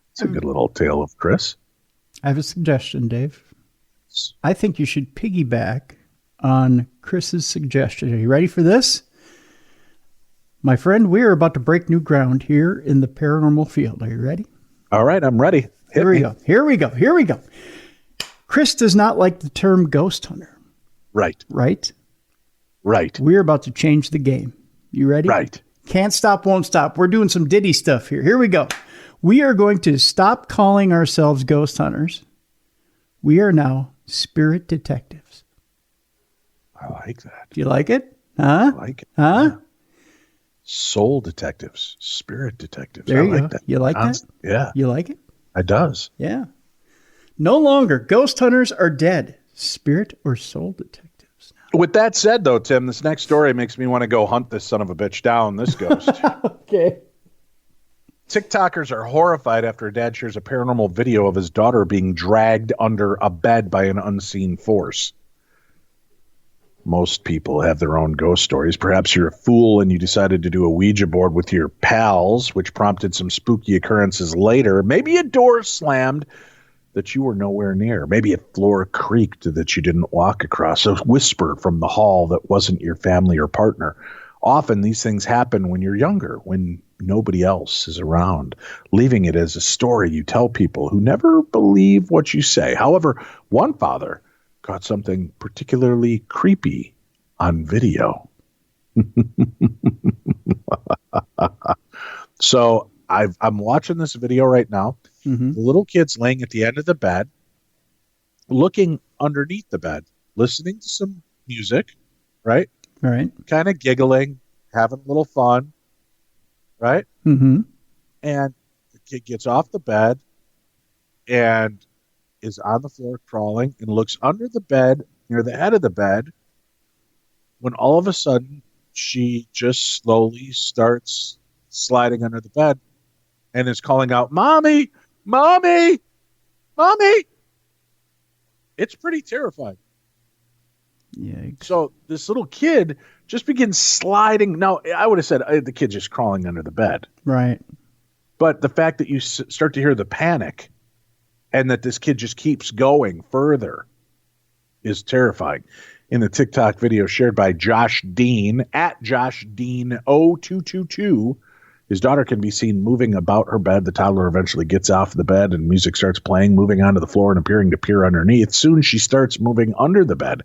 It's a good little tale of Chris. I have a suggestion, Dave. I think you should piggyback on Chris's suggestion. Are you ready for this? My friend, we are about to break new ground here in the paranormal field. Are you ready? All right, I'm ready. Here we go. Chris does not like the term ghost hunter. Right. We're about to change the game. You ready? Right. Can't stop, won't stop. We're doing some Diddy stuff here. Here we go. We are going to stop calling ourselves ghost hunters. We are now spirit detectives. I like that. Do you like it? Huh? I like it. Huh? Yeah. Soul detectives, spirit detectives. There I you like go. that. You like that? Yeah. You like it? It does. Yeah. No longer ghost hunters are dead. Spirit or soul detectives. With that said, though, Tim, this next story makes me want to go hunt this son of a bitch down, this ghost. Okay. TikTokers are horrified after a dad shares a paranormal video of his daughter being dragged under a bed by an unseen force. Most people have their own ghost stories. Perhaps you're a fool and you decided to do a Ouija board with your pals, which prompted some spooky occurrences later. Maybe a door slammed that you were nowhere near. Maybe a floor creaked that you didn't walk across. A whisper from the hall that wasn't your family or partner. Often these things happen when you're younger, when nobody else is around, leaving it as a story you tell people who never believe what you say. However, one father caught something particularly creepy on video. So I'm watching this video right now. Mm-hmm. The little kid's laying at the end of the bed, looking underneath the bed, listening to some music, right? Right. Kind of giggling, having a little fun, right? Mm-hmm. And the kid gets off the bed and is on the floor crawling and looks under the bed near the head of the bed when all of a sudden she just slowly starts sliding under the bed and is calling out, "Mommy, mommy, mommy." It's pretty terrifying. Yikes. So this little kid just begins sliding. Now, I would have said the kid just crawling under the bed. Right. But the fact that you start to hear the panic and that this kid just keeps going further is terrifying. In the TikTok video shared by Josh Dean, at Josh Dean 0222, his daughter can be seen moving about her bed. The toddler eventually gets off the bed and music starts playing, moving onto the floor and appearing to peer underneath. Soon she starts moving under the bed,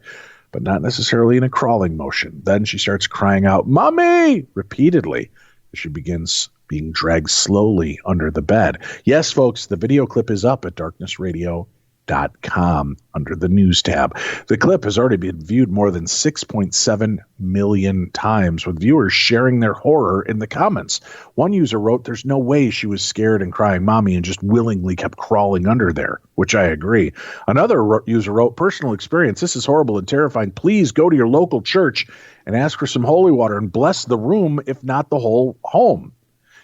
but not necessarily in a crawling motion. Then she starts crying out, "Mommy!" repeatedly as she begins being dragged slowly under the bed. Yes, folks, the video clip is up at darknessradio.com under the news tab. The clip has already been viewed more than 6.7 million times, with viewers sharing their horror in the comments. One user wrote, "There's no way she was scared and crying mommy and just willingly kept crawling under there," which I agree. Another user wrote, "Personal experience. This is horrible and terrifying. Please go to your local church and ask for some holy water and bless the room, if not the whole home."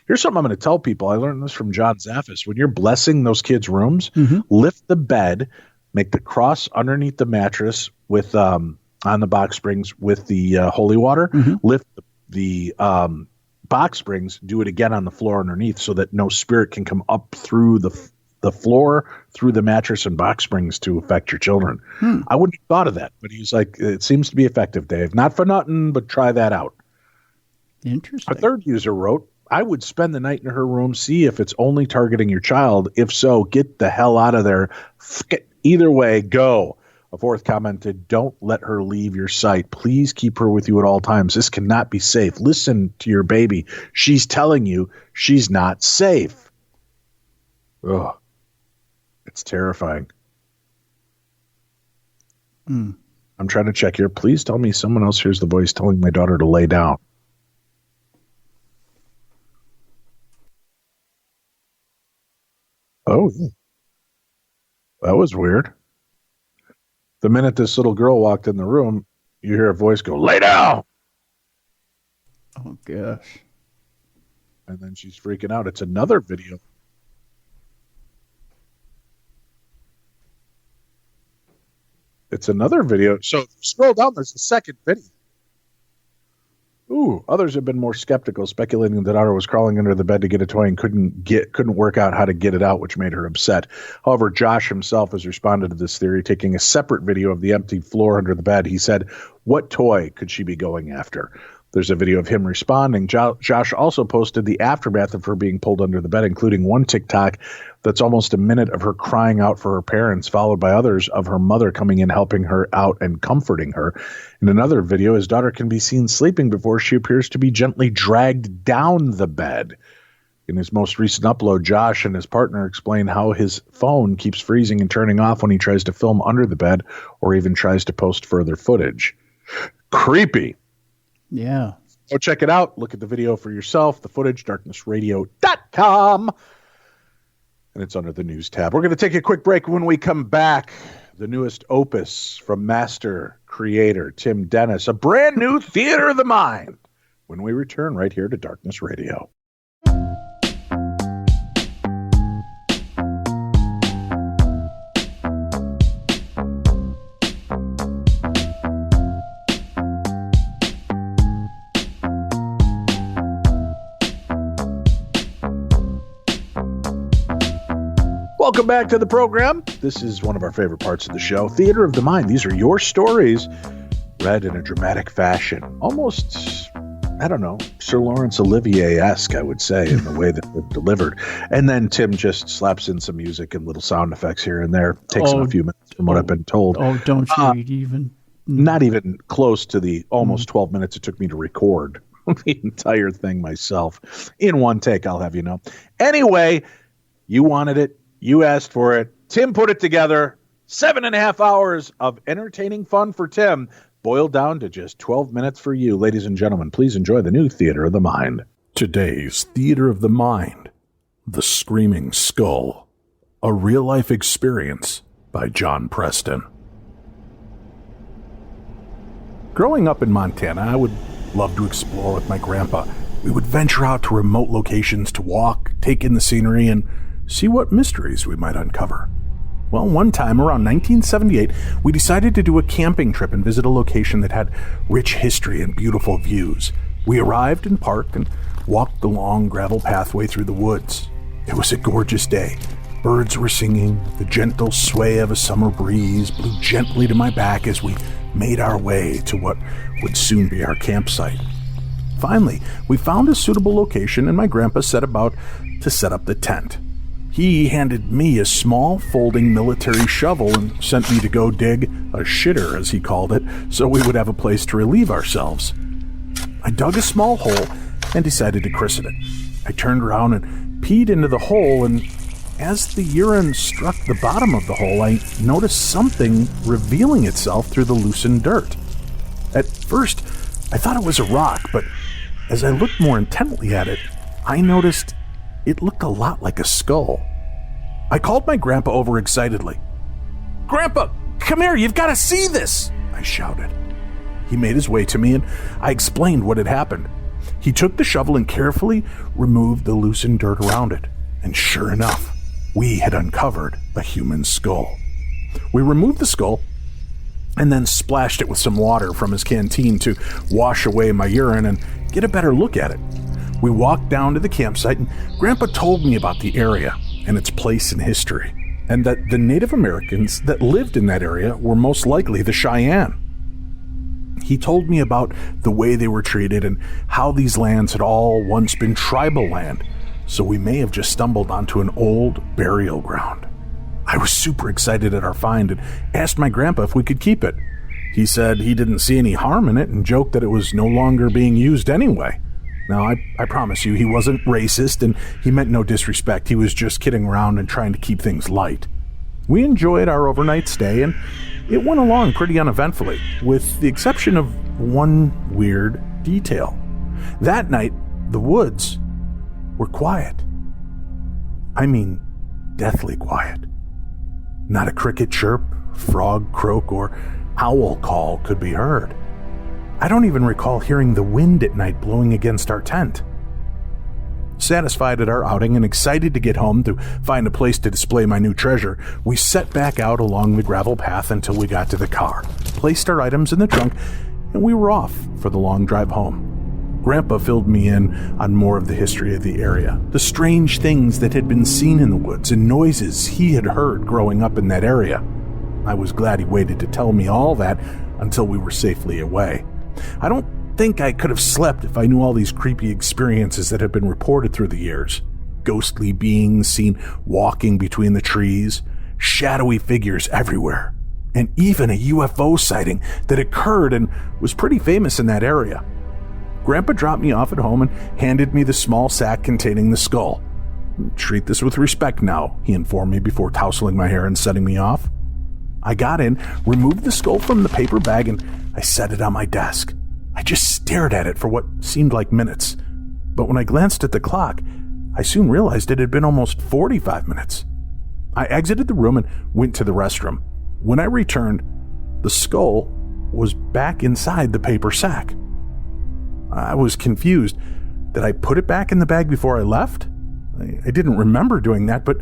Here's something I'm going to tell people. I learned this from John Zaffis. When you're blessing those kids' rooms, lift the bed, make the cross underneath the mattress with on the box springs with the holy water. Lift the box springs, do it again on the floor underneath so that no spirit can come up through the floor, through the mattress and box springs to affect your children. I wouldn't have thought of that, but he's like, it seems to be effective, Dave. Not for nothing, but try that out. Interesting. A third user wrote, "I would spend the night in her room, see if it's only targeting your child. If so, get the hell out of there. Either way, go." A fourth commented, "Don't let her leave your sight. Please keep her with you at all times. This cannot be safe. Listen to your baby. She's telling you she's not safe." Ugh. It's terrifying. I'm trying to check here. Please tell me someone else hears the voice telling my daughter to lay down. Oh, that was weird. The minute this little girl walked in the room, you hear a voice go, "Lay down!" Oh, gosh. And then she's freaking out. It's another video. So scroll down. There's a second video. Ooh, others have been more skeptical, speculating that Otter was crawling under the bed to get a toy and couldn't work out how to get it out, which made her upset. However, Josh himself has responded to this theory, taking a separate video of the empty floor under the bed. He said, "What toy could she be going after?" There's a video of him responding. Josh also posted the aftermath of her being pulled under the bed, including one TikTok that's almost a minute of her crying out for her parents, followed by others of her mother coming in, helping her out and comforting her. In another video, his daughter can be seen sleeping before she appears to be gently dragged down the bed. In his most recent upload, Josh and his partner explain how his phone keeps freezing and turning off when he tries to film under the bed or even tries to post further footage. Creepy. Yeah. Go check it out. Look at the video for yourself. The footage, darknessradio.com. And it's under the news tab. We're going to take a quick break. When we come back, the newest opus from master creator Tim Dennis, a brand new Theater of the Mind, when we return right here to Darkness Radio. Welcome back to the program. This is one of our favorite parts of the show, Theater of the Mind. These are your stories read in a dramatic fashion. Almost, I don't know, Sir Laurence Olivier-esque, I would say, in the way that they're delivered. And then Tim just slaps in some music and little sound effects here and there. Takes him a few minutes from what I've been told. Oh, don't you even. Not even close to the almost 12 minutes it took me to record the entire thing myself. In one take, I'll have you know. Anyway, you wanted it. You asked for it. Tim put it together. 7.5 hours of entertaining fun for Tim, boiled down to just 12 minutes for you. Ladies and gentlemen, please enjoy the new Theater of the Mind. Today's Theater of the Mind, The Screaming Skull, a real-life experience by John Preston. Growing up in Montana, I would love to explore with my grandpa. We would venture out to remote locations to walk, take in the scenery, and see what mysteries we might uncover. Well, one time around 1978, we decided to do a camping trip and visit a location that had rich history and beautiful views. We arrived and parked and walked the long gravel pathway through the woods. It was a gorgeous day. Birds were singing. The gentle sway of a summer breeze blew gently to my back as we made our way to what would soon be our campsite. Finally, we found a suitable location and my grandpa set about to set up the tent. He handed me a small folding military shovel and sent me to go dig a shitter, as he called it, so we would have a place to relieve ourselves. I dug a small hole and decided to christen it. I turned around and peed into the hole, and as the urine struck the bottom of the hole, I noticed something revealing itself through the loosened dirt. At first, I thought it was a rock, but as I looked more intently at it, I noticed it looked a lot like a skull. I called my grandpa over excitedly. "Grandpa, come here, you've got to see this!" I shouted. He made his way to me and I explained what had happened. He took the shovel and carefully removed the loosened dirt around it. And sure enough, we had uncovered a human skull. We removed the skull and then splashed it with some water from his canteen to wash away my urine and get a better look at it. We walked down to the campsite and Grandpa told me about the area and its place in history, and that the Native Americans that lived in that area were most likely the Cheyenne. He told me about the way they were treated and how these lands had all once been tribal land, so we may have just stumbled onto an old burial ground. I was super excited at our find and asked my grandpa if we could keep it. He said he didn't see any harm in it and joked that it was no longer being used anyway. Now, I promise you, he wasn't racist and he meant no disrespect. He was just kidding around and trying to keep things light. We enjoyed our overnight stay and it went along pretty uneventfully, with the exception of one weird detail. That night, the woods were quiet. I mean, deathly quiet. Not a cricket chirp, frog croak, or owl call could be heard. I don't even recall hearing the wind at night blowing against our tent. Satisfied at our outing and excited to get home to find a place to display my new treasure, we set back out along the gravel path until we got to the car, placed our items in the trunk, and we were off for the long drive home. Grandpa filled me in on more of the history of the area, the strange things that had been seen in the woods and noises he had heard growing up in that area. I was glad he waited to tell me all that until we were safely away. I don't think I could have slept if I knew all these creepy experiences that have been reported through the years. Ghostly beings seen walking between the trees, shadowy figures everywhere, and even a UFO sighting that occurred and was pretty famous in that area. Grandpa dropped me off at home and handed me the small sack containing the skull. "Treat this with respect now," he informed me before tousling my hair and setting me off. I got in, removed the skull from the paper bag, and I set it on my desk. I just stared at it for what seemed like minutes. But when I glanced at the clock, I soon realized it had been almost 45 minutes. I exited the room and went to the restroom. When I returned, the skull was back inside the paper sack. I was confused. Did I put it back in the bag before I left? I didn't remember doing that, but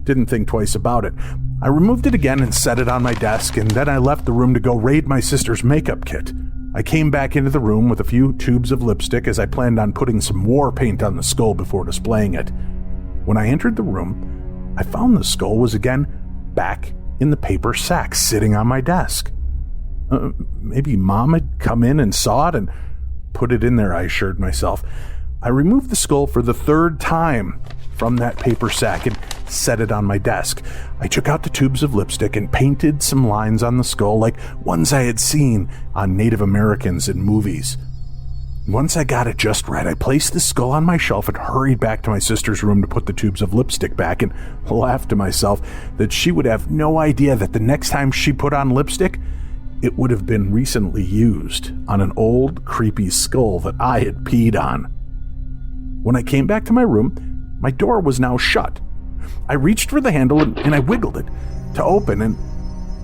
didn't think twice about it. I removed it again and set it on my desk, and then I left the room to go raid my sister's makeup kit. I came back into the room with a few tubes of lipstick as I planned on putting some war paint on the skull before displaying it. When I entered the room, I found the skull was again back in the paper sack sitting on my desk. Maybe Mom had come in and saw it and put it in there, I assured myself. I removed the skull for the third time from that paper sack and set it on my desk. I took out the tubes of lipstick and painted some lines on the skull like ones I had seen on Native Americans in movies. Once I got it just right, I placed the skull on my shelf and hurried back to my sister's room to put the tubes of lipstick back and laughed to myself that she would have no idea that the next time she put on lipstick, it would have been recently used on an old, creepy skull that I had peed on. When I came back to my room, my door was now shut. I reached for the handle and I wiggled it to open, and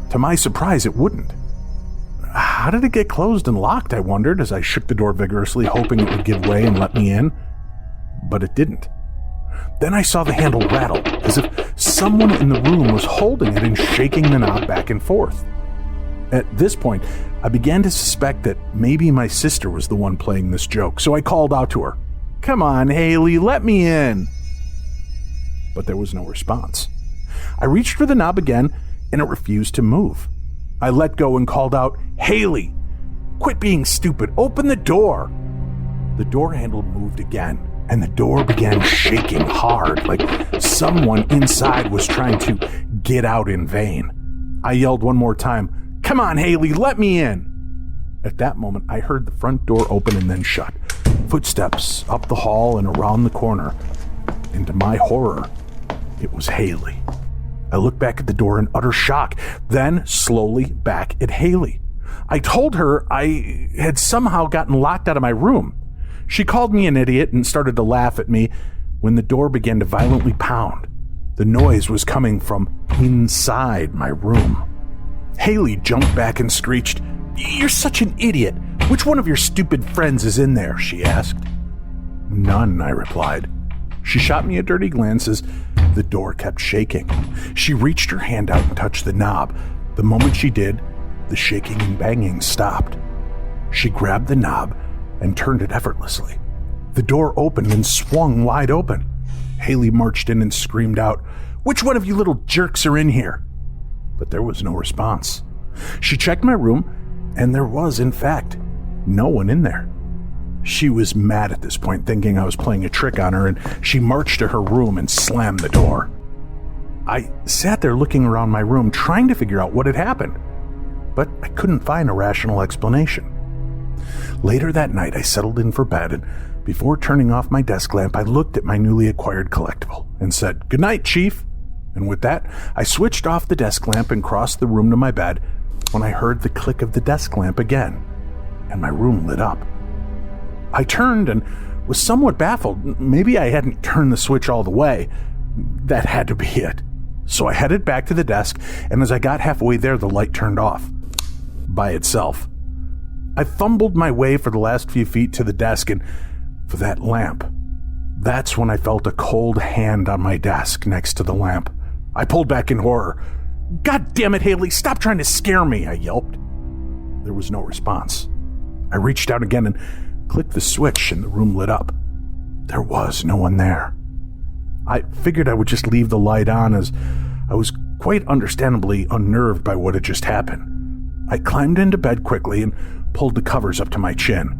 to my surprise, it wouldn't. How did it get closed and locked, I wondered, as I shook the door vigorously, hoping it would give way and let me in. But it didn't. Then I saw the handle rattle, as if someone in the room was holding it and shaking the knob back and forth. At this point, I began to suspect that maybe my sister was the one playing this joke, so I called out to her, "Come on, Haley, let me in." But there was no response. I reached for the knob again, and it refused to move. I let go and called out, "Haley, quit being stupid, open the door." The door handle moved again, and the door began shaking hard, like someone inside was trying to get out in vain. I yelled one more time, "Come on, Haley, let me in." At that moment, I heard the front door open and then shut. Footsteps up the hall and around the corner. And to my horror, it was Haley. I looked back at the door in utter shock, then slowly back at Haley. I told her I had somehow gotten locked out of my room. She called me an idiot and started to laugh at me when the door began to violently pound. The noise was coming from inside my room. Haley jumped back and screeched, "You're such an idiot. Which one of your stupid friends is in there?" she asked. "None," I replied. She shot me a dirty glance as the door kept shaking. She reached her hand out and touched the knob. The moment she did, the shaking and banging stopped. She grabbed the knob and turned it effortlessly. The door opened and swung wide open. Haley marched in and screamed out, "Which one of you little jerks are in here?" But there was no response. She checked my room, and there was, in fact, no one in there. She was mad at this point, thinking I was playing a trick on her, and she marched to her room and slammed the door. I sat there looking around my room, trying to figure out what had happened, but I couldn't find a rational explanation. Later that night, I settled in for bed, and before turning off my desk lamp, I looked at my newly acquired collectible and said, "Good night, Chief." And with that, I switched off the desk lamp and crossed the room to my bed when I heard the click of the desk lamp again, and my room lit up. I turned and was somewhat baffled. Maybe I hadn't turned the switch all the way. That had to be it. So I headed back to the desk, and as I got halfway there, the light turned off by itself. I fumbled my way for the last few feet to the desk and for that lamp. That's when I felt a cold hand on my desk next to the lamp. I pulled back in horror. "God damn it, Haley, stop trying to scare me," I yelped. There was no response. I reached out again and clicked the switch, and the room lit up. There was no one there. I figured I would just leave the light on, as I was quite understandably unnerved by what had just happened. I climbed into bed quickly and pulled the covers up to my chin.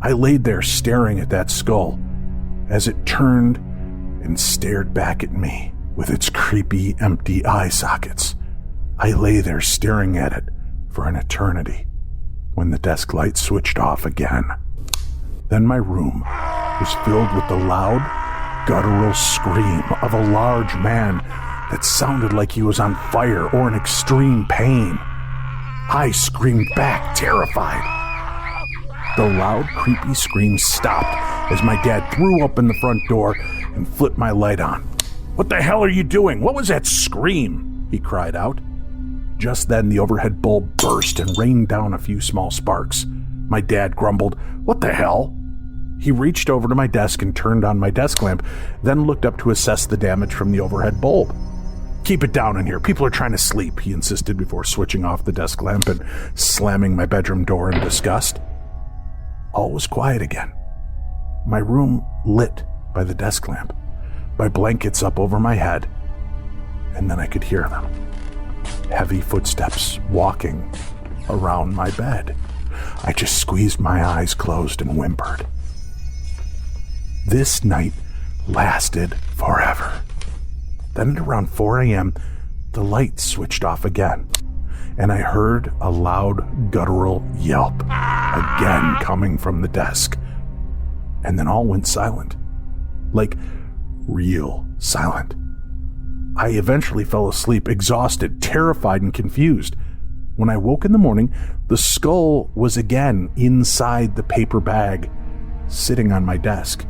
I laid there staring at that skull as it turned and stared back at me with its creepy, empty eye sockets. I lay there staring at it for an eternity when the desk light switched off again. Then my room was filled with the loud, guttural scream of a large man that sounded like he was on fire or in extreme pain. I screamed back, terrified. The loud, creepy scream stopped as my dad threw open the front door and flipped my light on. "What the hell are you doing? What was that scream?" he cried out. Just then, the overhead bulb burst and rained down a few small sparks. My dad grumbled, "What the hell?" He reached over to my desk and turned on my desk lamp, then looked up to assess the damage from the overhead bulb. "Keep it down in here. People are trying to sleep," he insisted before switching off the desk lamp and slamming my bedroom door in disgust. All was quiet again. My room lit by the desk lamp, by blankets up over my head, and then I could hear them. Heavy footsteps walking around my bed. I just squeezed my eyes closed and whimpered. This night lasted forever. Then at around 4 a.m., the light switched off again, and I heard a loud, guttural yelp again coming from the desk. And then all went silent. Like real silent. I eventually fell asleep, exhausted, terrified, and confused. When I woke in the morning, the skull was again inside the paper bag, sitting on my desk.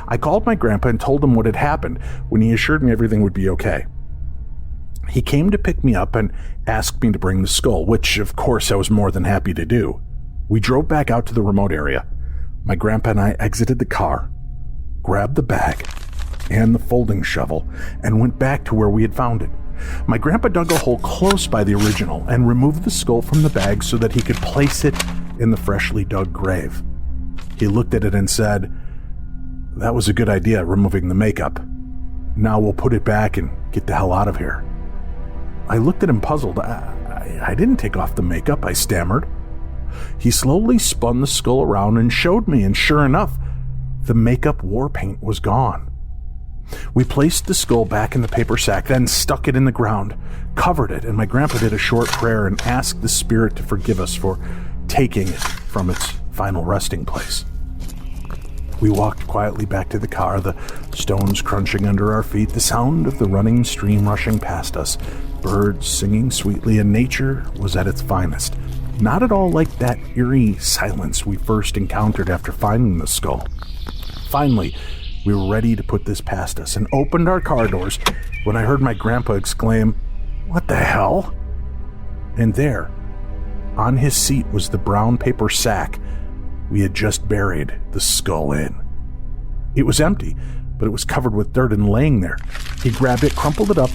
I called my grandpa and told him what had happened, when he assured me everything would be okay. He came to pick me up and asked me to bring the skull, which of course I was more than happy to do. We drove back out to the remote area. My grandpa and I exited the car, grabbed the bag and the folding shovel, and went back to where we had found it. My grandpa dug a hole close by the original and removed the skull from the bag so that he could place it in the freshly dug grave. He looked at it and said, "That was a good idea, removing the makeup. Now we'll put it back and get the hell out of here." I looked at him puzzled. I didn't take off the makeup, I stammered. He slowly spun the skull around and showed me, and sure enough, the makeup war paint was gone. We placed the skull back in the paper sack, then stuck it in the ground, covered it, and my grandpa did a short prayer and asked the spirit to forgive us for taking it from its final resting place. We walked quietly back to the car, the stones crunching under our feet, the sound of the running stream rushing past us, birds singing sweetly, and nature was at its finest. Not at all like that eerie silence we first encountered after finding the skull. Finally, we were ready to put this past us and opened our car doors when I heard my grandpa exclaim, "What the hell?" And there, on his seat, was the brown paper sack we had just buried the skull in. It was empty, but it was covered with dirt and laying there. He grabbed it, crumpled it up,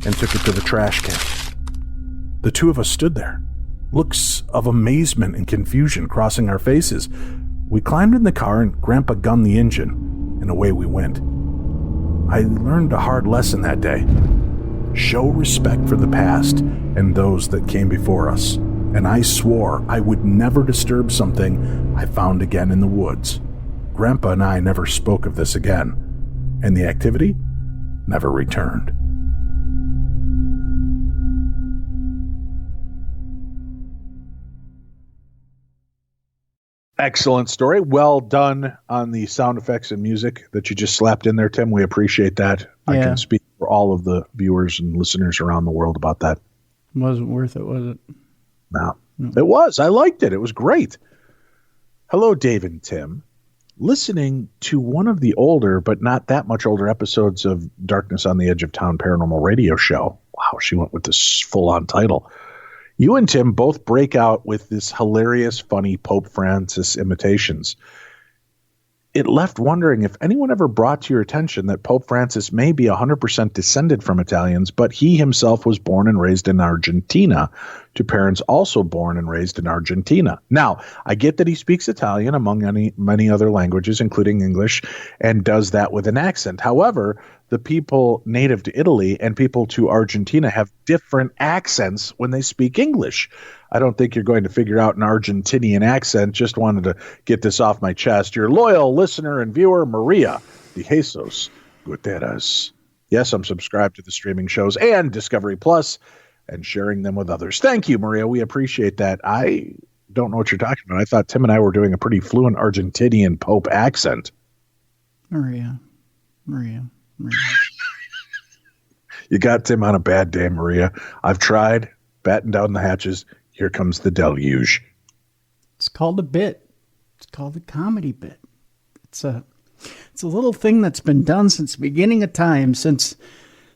and took it to the trash can. The two of us stood there, looks of amazement and confusion crossing our faces. We climbed in the car and Grandpa gunned the engine, and away we went. I learned a hard lesson that day. Show respect for the past and those that came before us, and I swore I would never disturb something I found again in the woods. Grandpa and I never spoke of this again, and the activity never returned. Excellent story. Well done on the sound effects and music that you just slapped in there, Tim. We appreciate that. Yeah. I can speak for all of the viewers and listeners around the world about that. Wasn't worth it, was it? No. It was. I liked it. It was great. Hello, Dave and Tim. Listening to one of the older, but not that much older episodes of Darkness on the Edge of Town Paranormal Radio Show. Wow, she went with this full-on title. You and Tim both break out with this hilarious, funny Pope Francis imitations. It left wondering if anyone ever brought to your attention that Pope Francis may be 100% descended from Italians, but he himself was born and raised in Argentina to parents also born and raised in Argentina. Now, I get that he speaks Italian among many other languages, including English, and does that with an accent. However, the people native to Italy and people to Argentina have different accents when they speak English. I don't think you're going to figure out an Argentinian accent. Just wanted to get this off my chest. Your loyal listener and viewer, Maria de Jesus Guterres. Yes, I'm subscribed to the streaming shows and Discovery Plus and sharing them with others. Thank you, Maria. We appreciate that. I don't know what you're talking about. I thought Tim and I were doing a pretty fluent Argentinian Pope accent. Maria. You got Tim on a bad day, Maria. I've tried. Batten down the hatches. Here comes the deluge. It's called a bit. It's called a comedy bit. It's a little thing that's been done since the beginning of time, since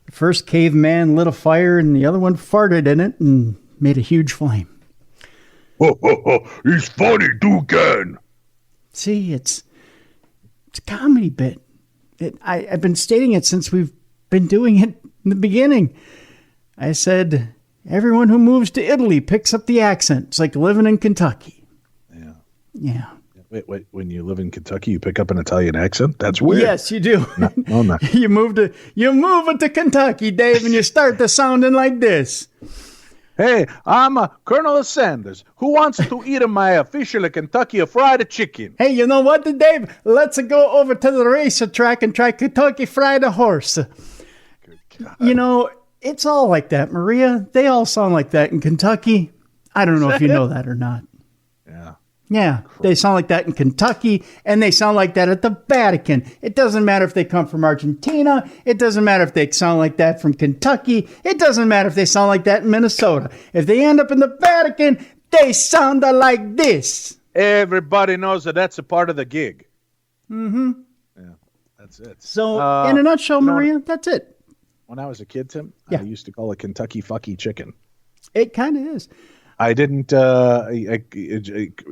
the first caveman lit a fire and the other one farted in it and made a huge flame. He's funny, Dugan. See, it's a comedy bit. I've been stating it since we've been doing it in the beginning. I said, everyone who moves to Italy picks up the accent. It's like living in Kentucky. Yeah. Wait. When you live in Kentucky, you pick up an Italian accent? That's weird. Yes, you do. No. You move to Kentucky, Dave, and you start to sounding like this. Hey, I'm Colonel Sanders. Who wants to eat my official Kentucky fried chicken? Hey, you know what, Dave? Let's go over to the racetrack and try Kentucky Fried Horse. You know, it's all like that, Maria. They all sound like that in Kentucky. I don't know if you know that or not. Yeah, they sound like that in Kentucky, and they sound like that at the Vatican. It doesn't matter if they come from Argentina. It doesn't matter if they sound like that from Kentucky. It doesn't matter if they sound like that in Minnesota. If they end up in the Vatican, they sound like this. Everybody knows that's a part of the gig. Mm-hmm. Yeah, that's it. So, in a nutshell, Maria, that's it. When I was a kid, Tim, yeah. I used to call it Kentucky fucky chicken. It kind of is. I didn't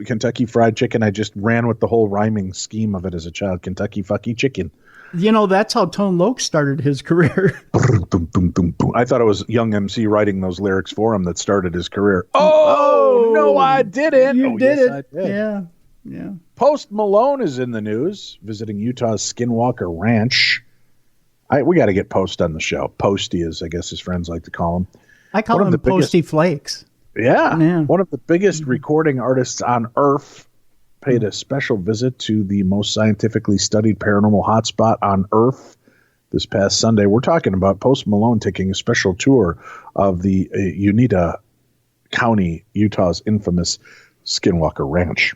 Kentucky Fried Chicken. I just ran with the whole rhyming scheme of it as a child. Kentucky fucky chicken. You know, that's how Tone Loc started his career. I thought it was Young MC writing those lyrics for him that started his career. Oh no, I didn't. You did yes, it. I did. Yeah. Post Malone is in the news, visiting Utah's Skinwalker Ranch. We got to get Post on the show. Posty, as I guess his friends like to call him. I call him Posty Flakes. Yeah, one of the biggest recording artists on Earth paid a special visit to the most scientifically studied paranormal hotspot on Earth this past Sunday. We're talking about Post Malone taking a special tour of the Uintah County, Utah's infamous Skinwalker Ranch.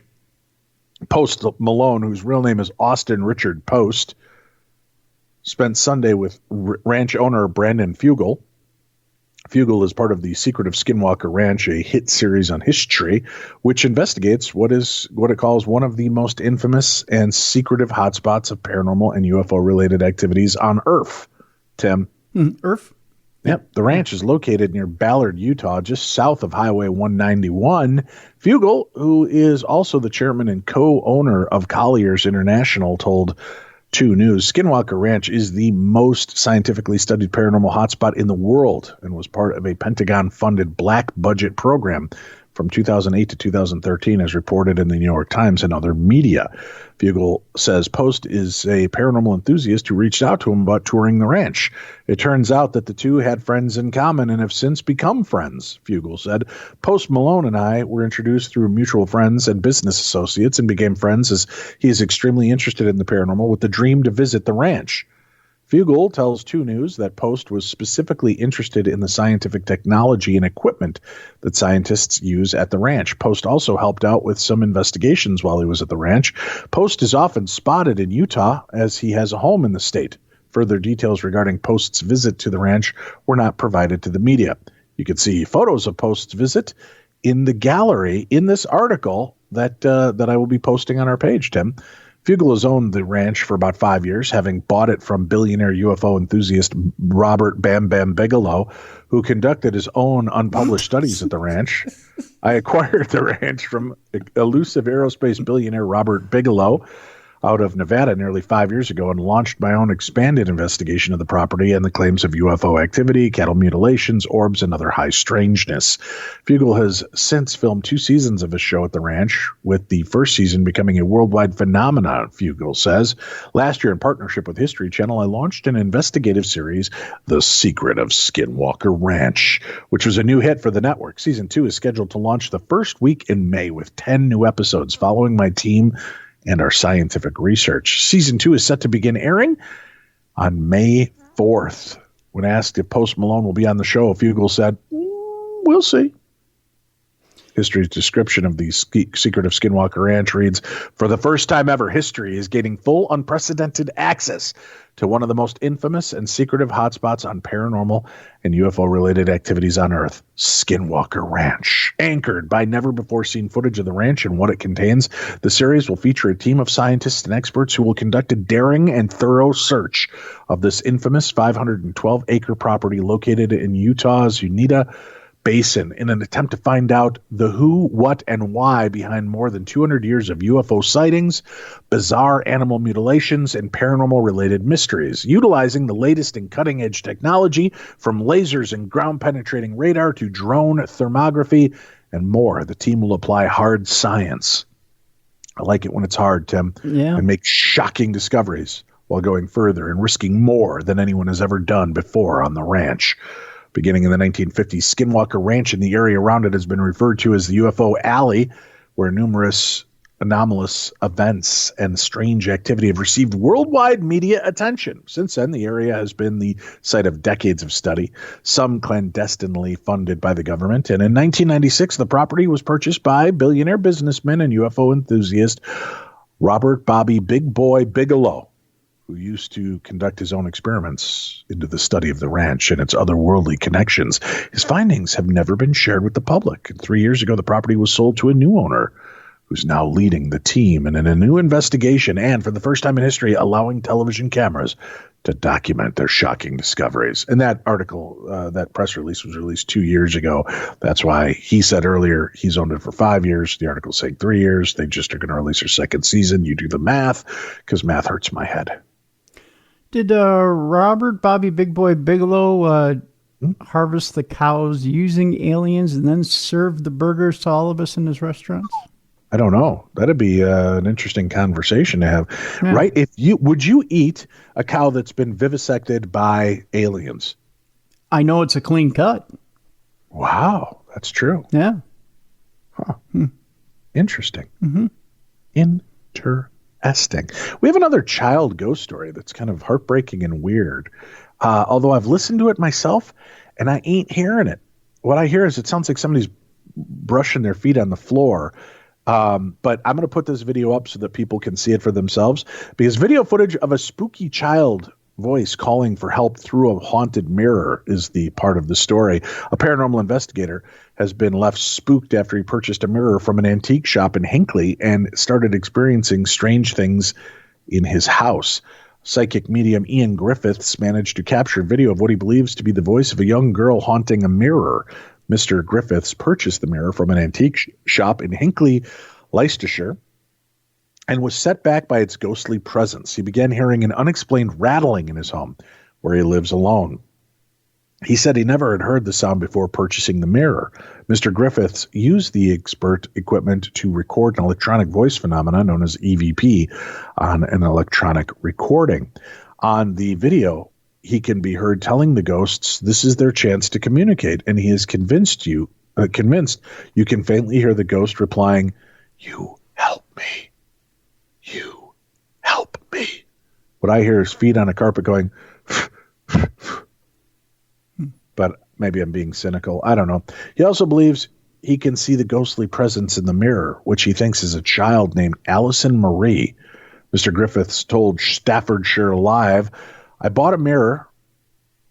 Post Malone, whose real name is Austin Richard Post, spent Sunday with ranch owner Brandon Fugel. Fugel is part of the Secret of Skinwalker Ranch, a hit series on History, which investigates what it calls one of the most infamous and secretive hotspots of paranormal and UFO-related activities on Earth. Tim? Earth? Yep. The ranch is located near Ballard, Utah, just south of Highway 191. Fugel, who is also the chairman and co-owner of Colliers International, told 2 News, Skinwalker Ranch is the most scientifically studied paranormal hotspot in the world and was part of a Pentagon-funded black budget program from 2008 to 2013, as reported in the New York Times and other media. Fugel says Post is a paranormal enthusiast who reached out to him about touring the ranch. It turns out that the two had friends in common and have since become friends, Fugel said. Post Malone and I were introduced through mutual friends and business associates and became friends as he is extremely interested in the paranormal with the dream to visit the ranch. Fugel tells 2 News that Post was specifically interested in the scientific technology and equipment that scientists use at the ranch. Post also helped out with some investigations while he was at the ranch. Post is often spotted in Utah as he has a home in the state. Further details regarding Post's visit to the ranch were not provided to the media. You can see photos of Post's visit in the gallery in this article that I will be posting on our page, Tim. Fugel has owned the ranch for about 5 years, having bought it from billionaire UFO enthusiast Robert Bam Bam Bigelow, who conducted his own unpublished studies at the ranch. I acquired the ranch from elusive aerospace billionaire Robert Bigelow. out of Nevada nearly 5 years ago and launched my own expanded investigation of the property and the claims of UFO activity, cattle mutilations, orbs, and other high strangeness. Fugel has since filmed 2 seasons of his show at the ranch, with the first season becoming a worldwide phenomenon, Fugel says. Last year, in partnership with History Channel, I launched an investigative series, The Secret of Skinwalker Ranch, which was a new hit for the network. Season 2 is scheduled to launch the first week in May with 10 new episodes following my team and our scientific research. Season 2 is set to begin airing on May 4th. When asked if Post Malone will be on the show, Fugel said, we'll see. History's description of the secret of Skinwalker Ranch reads, for the first time ever, history is gaining full unprecedented access to one of the most infamous and secretive hotspots on paranormal and UFO-related activities on Earth, Skinwalker Ranch. Anchored by never-before-seen footage of the ranch and what it contains, the series will feature a team of scientists and experts who will conduct a daring and thorough search of this infamous 512-acre property located in Utah's Uinta Basin in an attempt to find out the who, what, and why behind more than 200 years of UFO sightings, bizarre animal mutilations, and paranormal-related mysteries. Utilizing the latest in cutting-edge technology, from lasers and ground-penetrating radar to drone thermography and more, the team will apply hard science. I like it when it's hard, Tim. Yeah. And make shocking discoveries while going further and risking more than anyone has ever done before on the ranch. Beginning in the 1950s, Skinwalker Ranch and the area around it has been referred to as the UFO Alley, where numerous anomalous events and strange activity have received worldwide media attention. Since then, the area has been the site of decades of study, some clandestinely funded by the government. And in 1996, the property was purchased by billionaire businessman and UFO enthusiast Robert Bobby Big Boy Bigelow, who used to conduct his own experiments into the study of the ranch and its otherworldly connections. His findings have never been shared with the public. And 3 years ago, the property was sold to a new owner who's now leading the team and in a new investigation and, for the first time in history, allowing television cameras to document their shocking discoveries. And that article, that press release was released 2 years ago. That's why he said earlier he's owned it for 5 years. The article's saying 3 years. They just are going to release their second season. You do the math, because math hurts my head. Did Robert Bobby Big Boy Bigelow harvest the cows using aliens and then serve the burgers to all of us in his restaurants? I don't know. That'd be an interesting conversation to have, Yeah. right? Would you eat a cow that's been vivisected by aliens? I know it's a clean cut. Wow, that's true. Yeah. Interesting. Mm-hmm. Interesting. We have another child ghost story that's kind of heartbreaking and weird. Although I've listened to it myself, and I ain't hearing it. What I hear is it sounds like somebody's brushing their feet on the floor. But I'm going to put this video up so that people can see it for themselves, because video footage of a spooky child voice calling for help through a haunted mirror is the part of the story. A paranormal investigator has been left spooked after he purchased a mirror from an antique shop in Hinckley and started experiencing strange things in his house. Psychic medium Ian Griffiths managed to capture video of what he believes to be the voice of a young girl haunting a mirror. Mr. Griffiths purchased the mirror from an antique shop in Hinckley, Leicestershire, and was set back by its ghostly presence. He began hearing an unexplained rattling in his home, where he lives alone. He said he never had heard the sound before purchasing the mirror. Mr. Griffiths used the expert equipment to record an electronic voice phenomena known as EVP on an electronic recording. On the video, he can be heard telling the ghosts this is their chance to communicate, and he is convinced you can faintly hear the ghost replying, "You help me. You help me." What I hear is feet on a carpet going, but maybe I'm being cynical. I don't know. He also believes he can see the ghostly presence in the mirror, which he thinks is a child named Allison Marie. Mr. Griffiths told Staffordshire Live, "I bought a mirror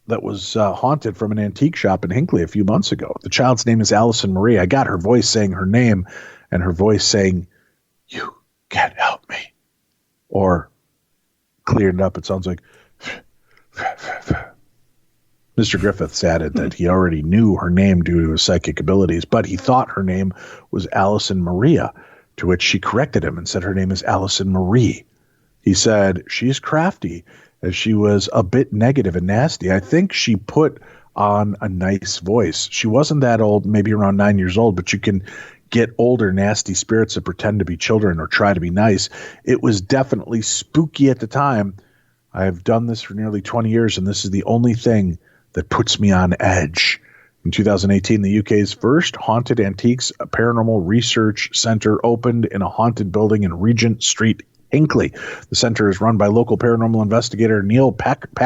that was haunted from an antique shop in Hinckley a few months ago. The child's name is Allison Marie. I got her voice saying her name and her voice saying, 'You can't help me.'" Or cleared it up, it sounds like Mr. Griffiths added that he already knew her name due to his psychic abilities, but he thought her name was Allison Maria, to which she corrected him and said her name is Allison Marie. He said, she's crafty, as she was a bit negative and nasty. I think she put on a nice voice. She wasn't that old, maybe around 9 years old, but you can get older, nasty spirits that pretend to be children or try to be nice. It was definitely spooky at the time. I've done this for nearly 20 years, and this is the only thing that puts me on edge. In 2018, the UK's first haunted antiques paranormal research center opened in a haunted building in Regent Street, Hinckley. The center is run by local paranormal investigator Neil Packer,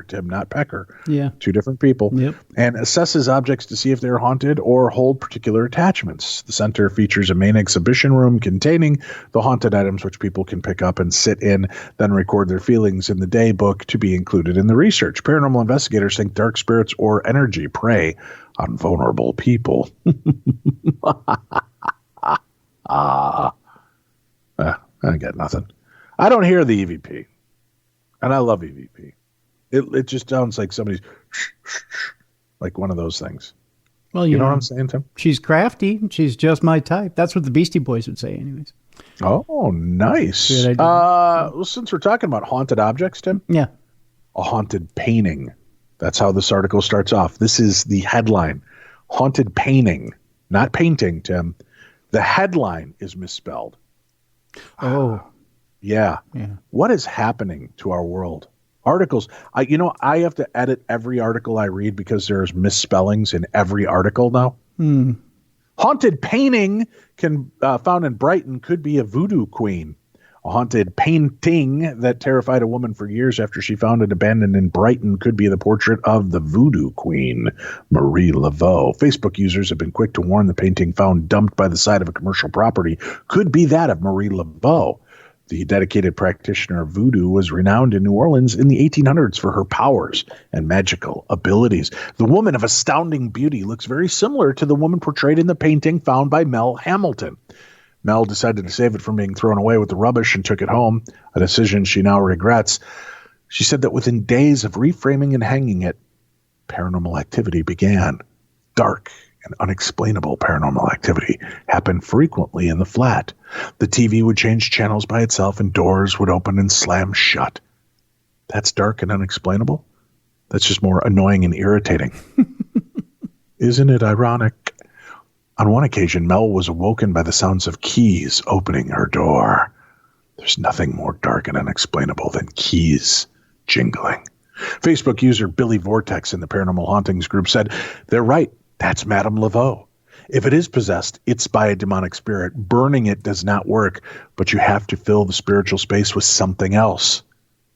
Tim, not Pecker. Yeah. Two different people. Yep. And assesses objects to see if they're haunted or hold particular attachments. The center features a main exhibition room containing the haunted items which people can pick up and sit in, then record their feelings in the day book to be included in the research. Paranormal investigators think dark spirits or energy prey on vulnerable people. I got nothing. I don't hear the EVP. And I love EVP. It just sounds like somebody's like one of those things. Well, you know what I'm saying, Tim? She's crafty. She's just my type. That's what the Beastie Boys would say anyways. Oh, nice. Well, since we're talking about haunted objects, Tim. Yeah. A haunted painting. That's how this article starts off. This is the headline. Haunted painting. Not painting, Tim. The headline is misspelled. Oh. Yeah. What is happening to our world? Articles. I have to edit every article I read because there's misspellings in every article now. Haunted painting found in Brighton could be a voodoo queen. A haunted painting that terrified a woman for years after she found it abandoned in Brighton could be the portrait of the voodoo queen, Marie Laveau. Facebook users have been quick to warn the painting found dumped by the side of a commercial property could be that of Marie Laveau. The dedicated practitioner of voodoo was renowned in New Orleans in the 1800s for her powers and magical abilities. The woman of astounding beauty looks very similar to the woman portrayed in the painting found by Mel Hamilton. Mel decided to save it from being thrown away with the rubbish and took it home, a decision she now regrets. She said that within days of reframing and hanging it, paranormal activity began. Dark and unexplainable paranormal activity happened frequently in the flat. The TV would change channels by itself and doors would open and slam shut. That's dark and unexplainable? That's just more annoying and irritating. Isn't it ironic? On one occasion, Mel was awoken by the sounds of keys opening her door. There's nothing more dark and unexplainable than keys jingling. Facebook user Billy Vortex in the Paranormal Hauntings group said, "They're right. That's Madame Laveau. If it is possessed, it's by a demonic spirit. Burning it does not work, but you have to fill the spiritual space with something else.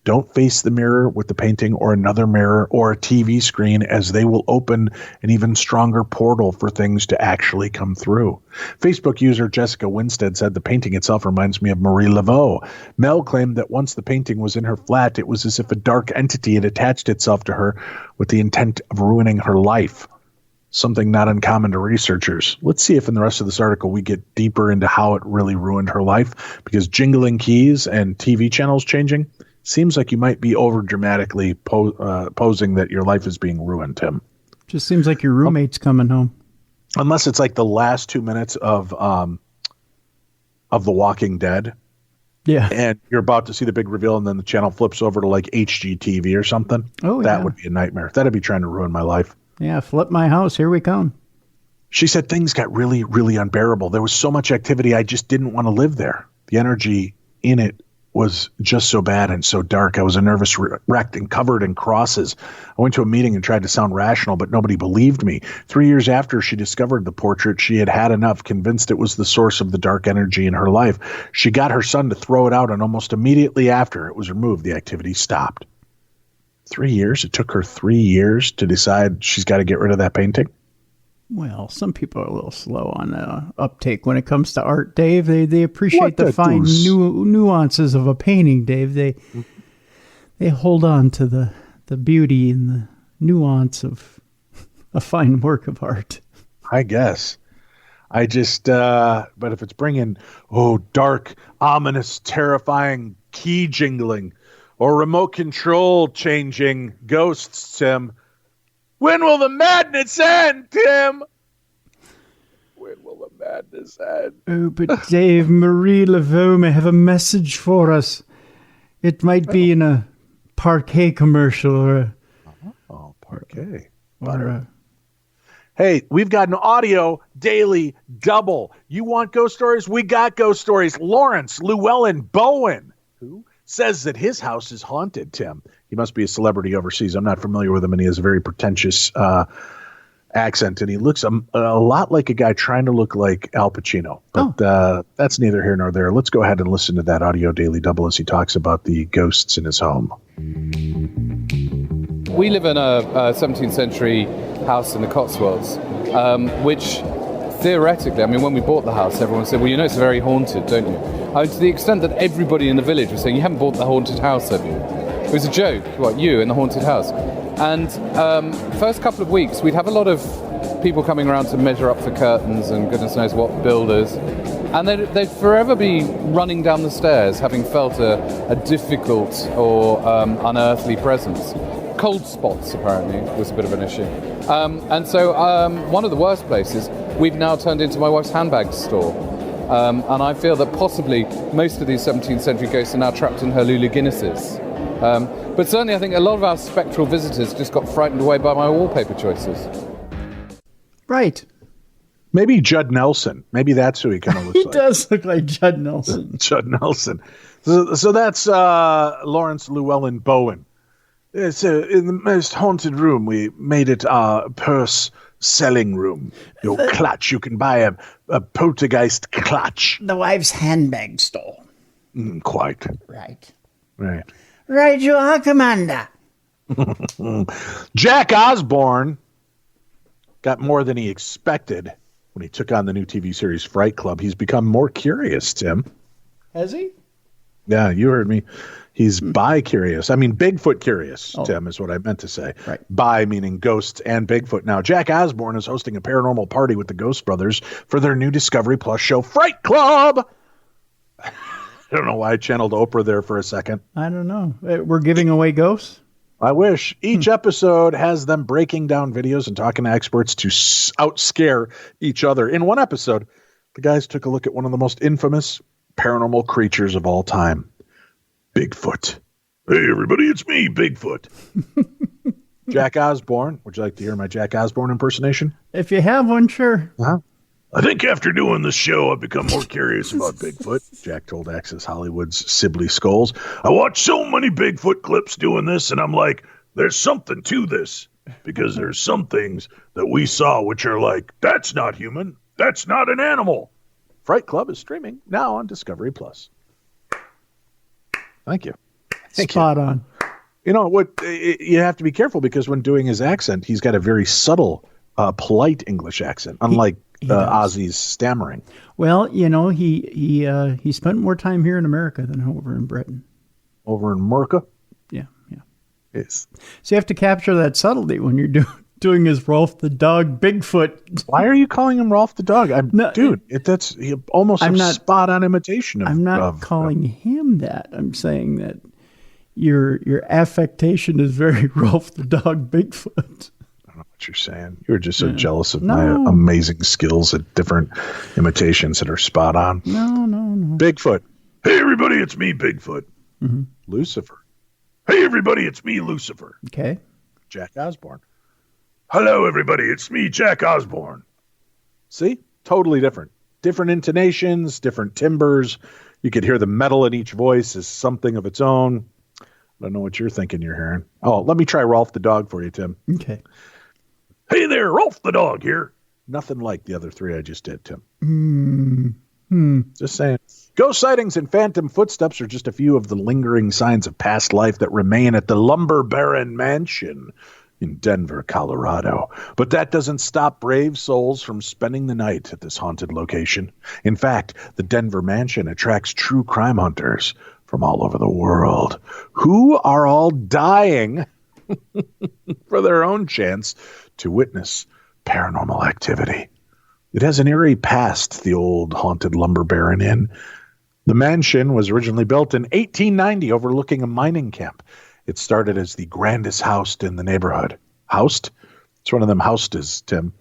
Don't face the mirror with the painting or another mirror or a TV screen, as they will open an even stronger portal for things to actually come through." Facebook user Jessica Winstead said the painting itself reminds me of Marie Laveau. Mel claimed that once the painting was in her flat, it was as if a dark entity had attached itself to her with the intent of ruining her life. Something not uncommon to researchers. Let's see if in the rest of this article we get deeper into how it really ruined her life, because jingling keys and TV channels changing seems like you might be over dramatically posing that your life is being ruined, Tim. Just seems like your roommate's coming home. Unless it's like the last 2 minutes of The Walking Dead. Yeah. And you're about to see the big reveal, and then the channel flips over to like HGTV or something. Oh, that would be a nightmare. That'd be trying to ruin my life. Yeah, flip my house. Here we come. She said things got really, really unbearable. There was so much activity, I just didn't want to live there. The energy in it was just so bad and so dark. I was a nervous wreck and covered in crosses. I went to a meeting and tried to sound rational, but nobody believed me. 3 years after she discovered the portrait, she had had enough, convinced it was the source of the dark energy in her life. She got her son to throw it out, and almost immediately after it was removed, the activity stopped. 3 years? It took her 3 years to decide she's got to get rid of that painting? Well, some people are a little slow on uptake when it comes to art, Dave. They appreciate the fine nuances of a painting, Dave. They hold on to the beauty and the nuance of a fine work of art. I guess. I just, but if it's bringing, dark, ominous, terrifying key jingling or remote control changing ghosts, Tim, when will the madness end, Tim? When will the madness end? Oh, but Dave, Marie Laveau may have a message for us. It might be in a Parquet commercial or Parquet. or Hey, we've got an audio daily double. You want ghost stories? We got ghost stories. Lawrence Llewellyn Bowen, who says that his house is haunted, Tim. He must be a celebrity overseas. I'm not familiar with him, and he has a very pretentious accent, and he looks a lot like a guy trying to look like Al Pacino. But that's neither here nor there. Let's go ahead and listen to that audio daily double as he talks about the ghosts in his home. We live in a 17th century house in the Cotswolds, which theoretically, I mean, when we bought the house, everyone said, well, you know, it's very haunted, don't you? To the extent that everybody in the village was saying, you haven't bought the haunted house, have you? It was a joke, what, you in the haunted house? And first couple of weeks, we'd have a lot of people coming around to measure up for curtains and goodness knows what builders. And they'd forever be running down the stairs, having felt a difficult or unearthly presence. Cold spots, apparently, was a bit of an issue. And so one of the worst places, we've now turned into my wife's handbag store. And I feel that possibly most of these 17th century ghosts are now trapped in her Lulu Guinnesses. But certainly I think a lot of our spectral visitors just got frightened away by my wallpaper choices. right. Maybe Judd Nelson. Maybe that's who he kind of looks He like. does look like Judd Nelson. Judd Nelson. So that's Lawrence Llewellyn Bowen. So in the most haunted room, we made it our purse selling room. Your clutch. You can buy a poltergeist clutch. The wife's handbag store. Quite. Right. Right. Right, you are, Commander. Jack Osborne got more than he expected when he took on the new TV series Fright Club. He's become more curious, Tim. Has he? Yeah, you heard me. He's bi-curious. I mean, Bigfoot curious, Tim, is what I meant to say. Right. Bi meaning ghosts and Bigfoot. Now, Jack Osborne is hosting a paranormal party with the Ghost Brothers for their new Discovery Plus show, Fright Club. I don't know why I channeled Oprah there for a second. I don't know. We're giving away ghosts? I wish. Each episode has them breaking down videos and talking to experts to outscare each other. In one episode, the guys took a look at one of the most infamous paranormal creatures of all time, Bigfoot. Hey, everybody, it's me, Bigfoot. Jack Osborne. Would you like to hear my Jack Osborne impersonation? If you have one, sure. I think after doing this show, I've become more curious about Bigfoot, Jack told Access Hollywood's Sibley Scholes. I watched so many Bigfoot clips doing this, and I'm like, there's something to this, because there's some things that we saw which are like, that's not human, that's not an animal. Fright Club is streaming now on Discovery Plus. Thank you. Spot on. You know what? You have to be careful because when doing his accent, he's got a very subtle, polite English accent, unlike Ozzy's stammering. Well, you know, he spent more time here in America than over in Britain. Over in Merca? Yeah. Yes. So you have to capture that subtlety when you're doing his Rolf the Dog Bigfoot. Why are you calling him Rolf the Dog? Dude, that's almost a spot-on imitation of. I'm not calling him that. I'm saying that your affectation is very Rolf the Dog Bigfoot. I don't know what you're saying. You're just so jealous of my amazing skills at different imitations that are spot on. No. Bigfoot. Hey, everybody, it's me, Bigfoot. Mm-hmm. Lucifer. Hey, everybody, it's me, Lucifer. Okay. Jack Osborne. Hello, everybody, it's me, Jack Osborne. See? Totally different. Different intonations, different timbres. You could hear the metal in each voice as something of its own. I don't know what you're thinking you're hearing. Oh, let me try Rolf the Dog for you, Tim. Okay. Hey there, Rolf the Dog here. Nothing like the other three I just did, Tim. Just saying. Ghost sightings and phantom footsteps are just a few of the lingering signs of past life that remain at the Lumber Baron Mansion in Denver, Colorado. But that doesn't stop brave souls from spending the night at this haunted location. In fact, the Denver Mansion attracts true crime hunters from all over the world who are all dying for their own chance to witness paranormal activity. It has an eerie past, the old haunted Lumber Baron Inn. The mansion was originally built in 1890 overlooking a mining camp. It started as the grandest house in the neighborhood. Housed? It's one of them houstes, Tim.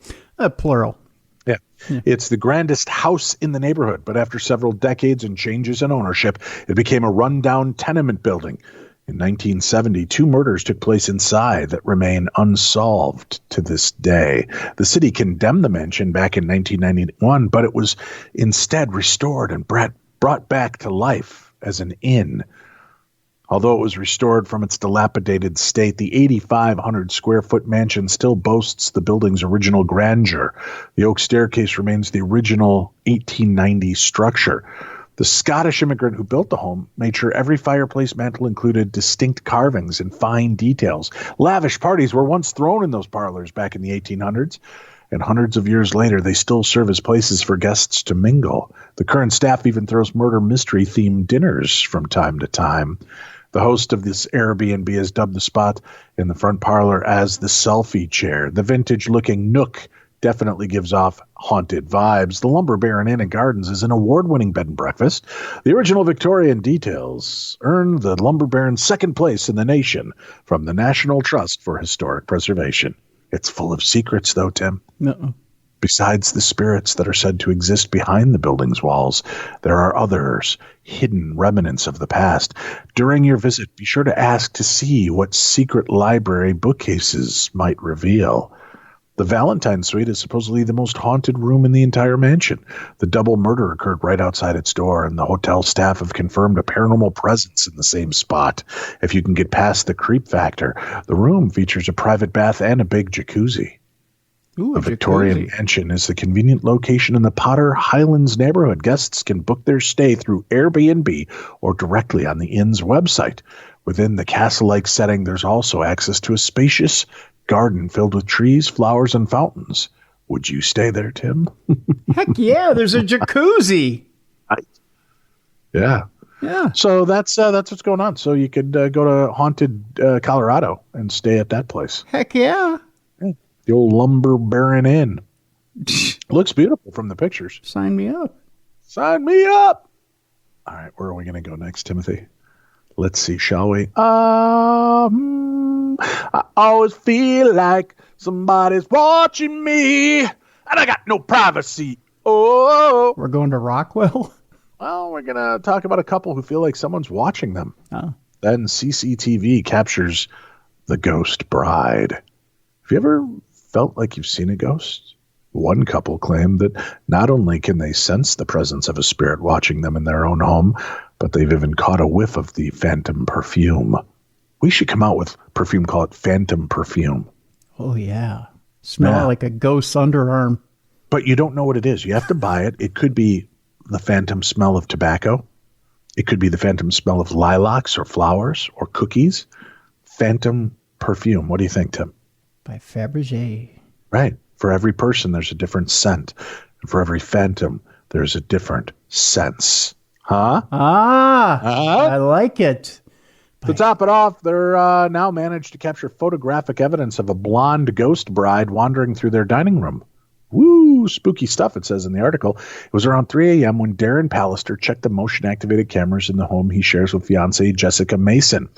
Plural. Yeah. It's the grandest house in the neighborhood, but after several decades and changes in ownership, it became a rundown tenement building. In 1970, 2 murders took place inside that remain unsolved to this day. The city condemned the mansion back in 1991, but it was instead restored and brought back to life as an inn. Although it was restored from its dilapidated state, the 8,500-square-foot mansion still boasts the building's original grandeur. The oak staircase remains the original 1890 structure. The Scottish immigrant who built the home made sure every fireplace mantel included distinct carvings and fine details. Lavish parties were once thrown in those parlors back in the 1800s, and hundreds of years later, they still serve as places for guests to mingle. The current staff even throws murder mystery-themed dinners from time to time. The host of this Airbnb has dubbed the spot in the front parlor as the selfie chair. The vintage-looking nook definitely gives off haunted vibes. The Lumber Baron Inn and Gardens is an award-winning bed and breakfast. The original Victorian details earned the Lumber Baron second place in the nation from the National Trust for Historic Preservation. It's full of secrets, though, Tim. No. Besides the spirits that are said to exist behind the building's walls, there are others, hidden remnants of the past. During your visit, be sure to ask to see what secret library bookcases might reveal. The Valentine Suite is supposedly the most haunted room in the entire mansion. The double murder occurred right outside its door, and the hotel staff have confirmed a paranormal presence in the same spot. If you can get past the creep factor, the room features a private bath and a big jacuzzi. Ooh, The Victorian Mansion is the convenient location in the Potter Highlands neighborhood. Guests can book their stay through Airbnb or directly on the inn's website. Within the castle-like setting, there's also access to a spacious garden filled with trees, flowers, and fountains. Would you stay there, Tim? Heck yeah, there's a jacuzzi. Yeah. Yeah. So that's what's going on. So you could go to Haunted Colorado and stay at that place. Heck yeah. The old Lumber Baron Inn. Looks beautiful from the pictures. Sign me up. Sign me up. All right, where are we going to go next, Timothy? Let's see, shall we? I always feel like somebody's watching me, and I got no privacy. Oh. We're going to Rockwell? Well, we're going to talk about a couple who feel like someone's watching them. Oh. Then CCTV captures the ghost bride. Have you ever felt like you've seen a ghost? One couple claimed that not only can they sense the presence of a spirit watching them in their own home, but they've even caught a whiff of the phantom perfume. We should come out with perfume, call it phantom perfume. Oh, yeah. Smell like a ghost's underarm. But you don't know what it is. You have to buy it. It could be the phantom smell of tobacco. It could be the phantom smell of lilacs or flowers or cookies. Phantom perfume. What do you think, Tim? By Fabergé. Right. For every person, there's a different scent. And for every phantom, there's a different sense. Huh? I like it. To top it off, they're now managed to capture photographic evidence of a blonde ghost bride wandering through their dining room. Woo, spooky stuff, it says in the article. It was around 3 a.m. when Darren Pallister checked the motion-activated cameras in the home he shares with fiancée Jessica Mason.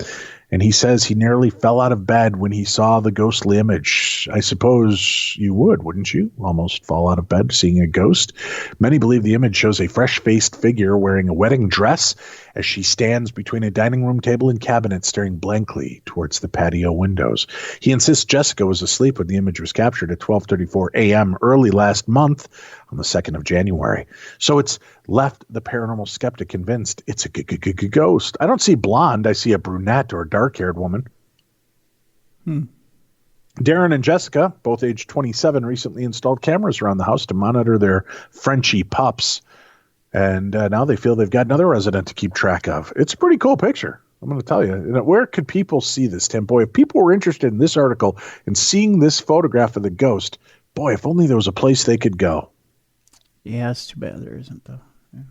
And he says he nearly fell out of bed when he saw the ghostly image. I suppose you would, wouldn't you? Almost fall out of bed seeing a ghost. Many believe the image shows a fresh-faced figure wearing a wedding dress as she stands between a dining room table and cabinet staring blankly towards the patio windows. He insists Jessica was asleep when the image was captured at 12:34 a.m. early last month on the 2nd of January. So it's left the paranormal skeptic convinced it's a ghost. I don't see blonde. I see a brunette or a dark-haired woman. Darren and Jessica, both age 27, recently installed cameras around the house to monitor their Frenchie pups. And now they feel they've got another resident to keep track of. It's a pretty cool picture. I'm going to tell you. Where could people see this, Tim? Boy, if people were interested in this article and seeing this photograph of the ghost, boy, if only there was a place they could go. Yeah, it's too bad there isn't, though. Yeah.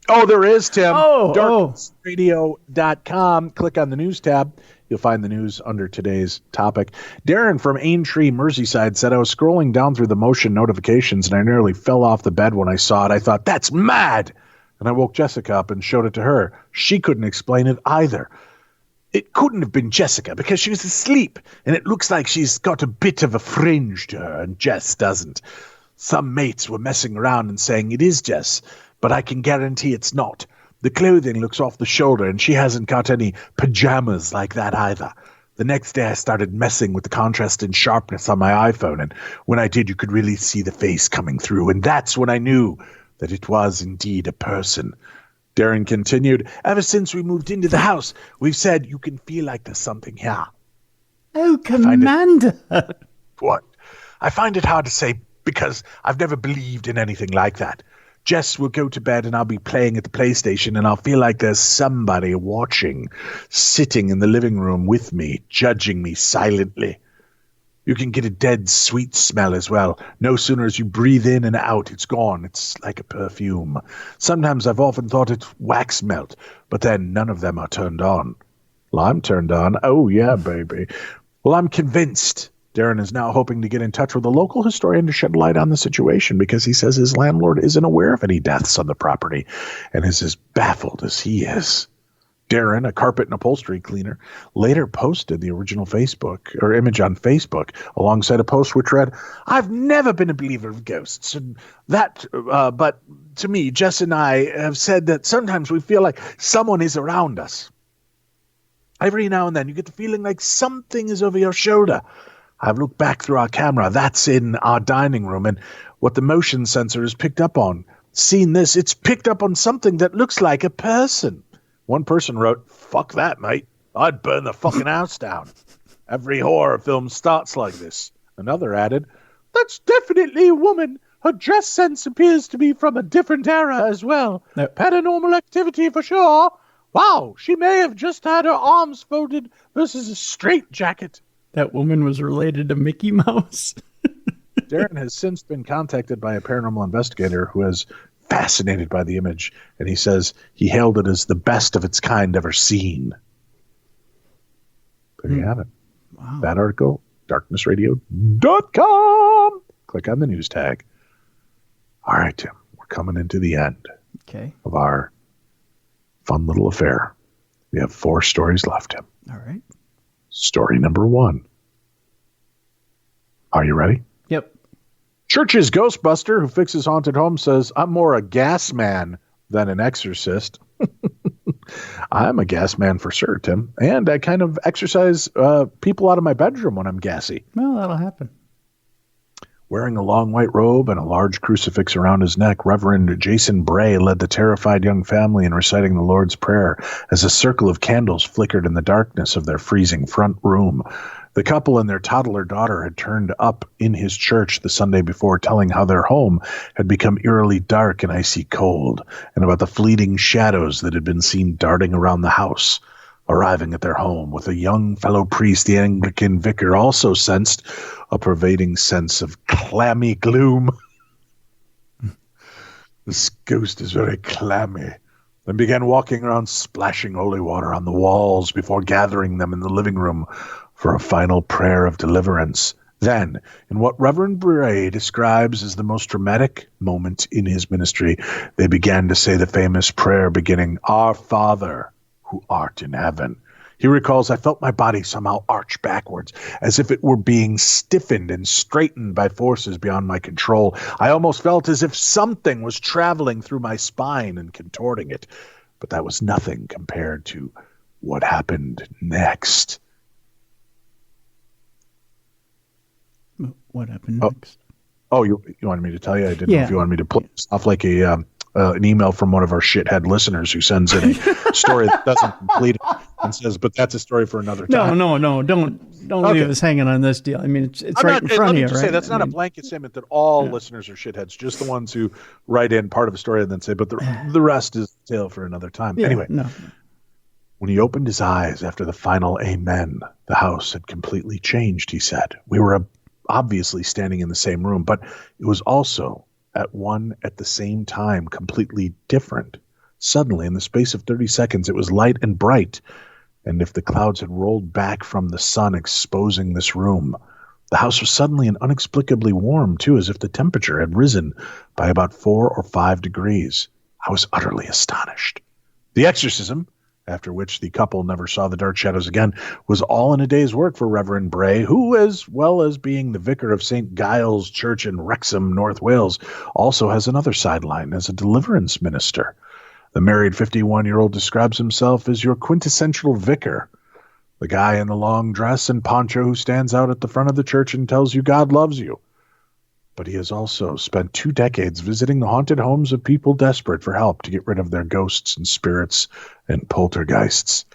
Oh, there is, Tim. Oh, darknessradio.com. Click on the news tab. You'll find the news under today's topic. Darren from Aintree, Merseyside said, I was scrolling down through the motion notifications and I nearly fell off the bed when I saw it. I thought, that's mad. And I woke Jessica up and showed it to her. She couldn't explain it either. It couldn't have been Jessica because she was asleep and it looks like she's got a bit of a fringe to her and Jess doesn't. Some mates were messing around and saying it is Jess, but I can guarantee it's not. The clothing looks off the shoulder, and she hasn't got any pajamas like that either. The next day I started messing with the contrast and sharpness on my iPhone, and when I did, you could really see the face coming through, and that's when I knew that it was indeed a person. Darren continued, ever since we moved into the house, we've said you can feel like there's something here. Oh, Commander! What? I find it hard to say because I've never believed in anything like that. Jess will go to bed and I'll be playing at the PlayStation and I'll feel like there's somebody watching, sitting in the living room with me, judging me silently. You can get a dead sweet smell as well. No sooner as you breathe in and out, it's gone. It's like a perfume. Sometimes I've often thought it's wax melt, but then none of them are turned on. Well, I'm turned on. Oh, yeah, baby. Well, I'm convinced. Darren is now hoping to get in touch with a local historian to shed light on the situation because he says his landlord isn't aware of any deaths on the property and is as baffled as he is. Darren, a carpet and upholstery cleaner, later posted the original Facebook or image on Facebook alongside a post which read, I've never been a believer of ghosts. And that, but to me, Jess and I have said that sometimes we feel like someone is around us. Every now and then you get the feeling like something is over your shoulder. I've looked back through our camera. That's in our dining room. And what the motion sensor has picked up on. Seen this, it's picked up on something that looks like a person. One person wrote, fuck that, mate. I'd burn the fucking house down. Every horror film starts like this. Another added, that's definitely a woman. Her dress sense appears to be from a different era as well. No. Paranormal activity for sure. Wow, she may have just had her arms folded versus a straitjacket. That woman was related to Mickey Mouse. Darren has since been contacted by a paranormal investigator who is fascinated by the image, and he says he hailed it as the best of its kind ever seen. There you have it. Wow. That article, darknessradio.com. Click on the news tag. All right, Tim, we're coming into the end of our fun little affair. We have 4 stories left, Tim. All right. Story number 1. Are you ready? Yep. Church's Ghostbuster, who fixes haunted homes, says, I'm more a gas man than an exorcist. I'm a gas man for sure, Tim. And I kind of exercise people out of my bedroom when I'm gassy. Well, that'll happen. Wearing a long white robe and a large crucifix around his neck, Reverend Jason Bray led the terrified young family in reciting the Lord's Prayer as a circle of candles flickered in the darkness of their freezing front room. The couple and their toddler daughter had turned up in his church the Sunday before, telling how their home had become eerily dark and icy cold, and about the fleeting shadows that had been seen darting around the house. Arriving at their home with a young fellow priest, the Anglican vicar also sensed a pervading sense of clammy gloom. This ghost is very clammy. And began walking around splashing holy water on the walls before gathering them in the living room for a final prayer of deliverance. Then, in what Reverend Bray describes as the most dramatic moment in his ministry, they began to say the famous prayer beginning, Our Father, who art in heaven. He recalls, I felt my body somehow arch backwards, as if it were being stiffened and straightened by forces beyond my control. I almost felt as if something was traveling through my spine and contorting it. But that was nothing compared to what happened next. What happened next? Oh, you wanted me to tell you? I didn't know if you wanted me to play stuff like an email from one of our shithead listeners who sends in a story that doesn't complete it and says, but that's a story for another time. No. Don't leave us hanging on this deal. I mean, it's right in front of you, right? Say, that's not a blanket statement that all listeners are shitheads, just the ones who write in part of a story and then say, but the rest is a tale for another time. Yeah, anyway, no. When he opened his eyes after the final amen, the house had completely changed, he said. We were obviously standing in the same room, but it was also at the same time completely different. Suddenly, in the space of 30 seconds, it was light and bright, and if the clouds had rolled back from the sun exposing this room, the house was suddenly and inexplicably warm, too, as if the temperature had risen by about 4 or 5 degrees. I was utterly astonished. The exorcism after which the couple never saw the dark shadows again, was all in a day's work for Reverend Bray, who, as well as being the vicar of St. Giles Church in Wrexham, North Wales, also has another sideline as a deliverance minister. The married 51-year-old describes himself as your quintessential vicar, the guy in the long dress and poncho who stands out at the front of the church and tells you God loves you. But he has also spent 2 decades visiting the haunted homes of people desperate for help to get rid of their ghosts and spirits and poltergeists.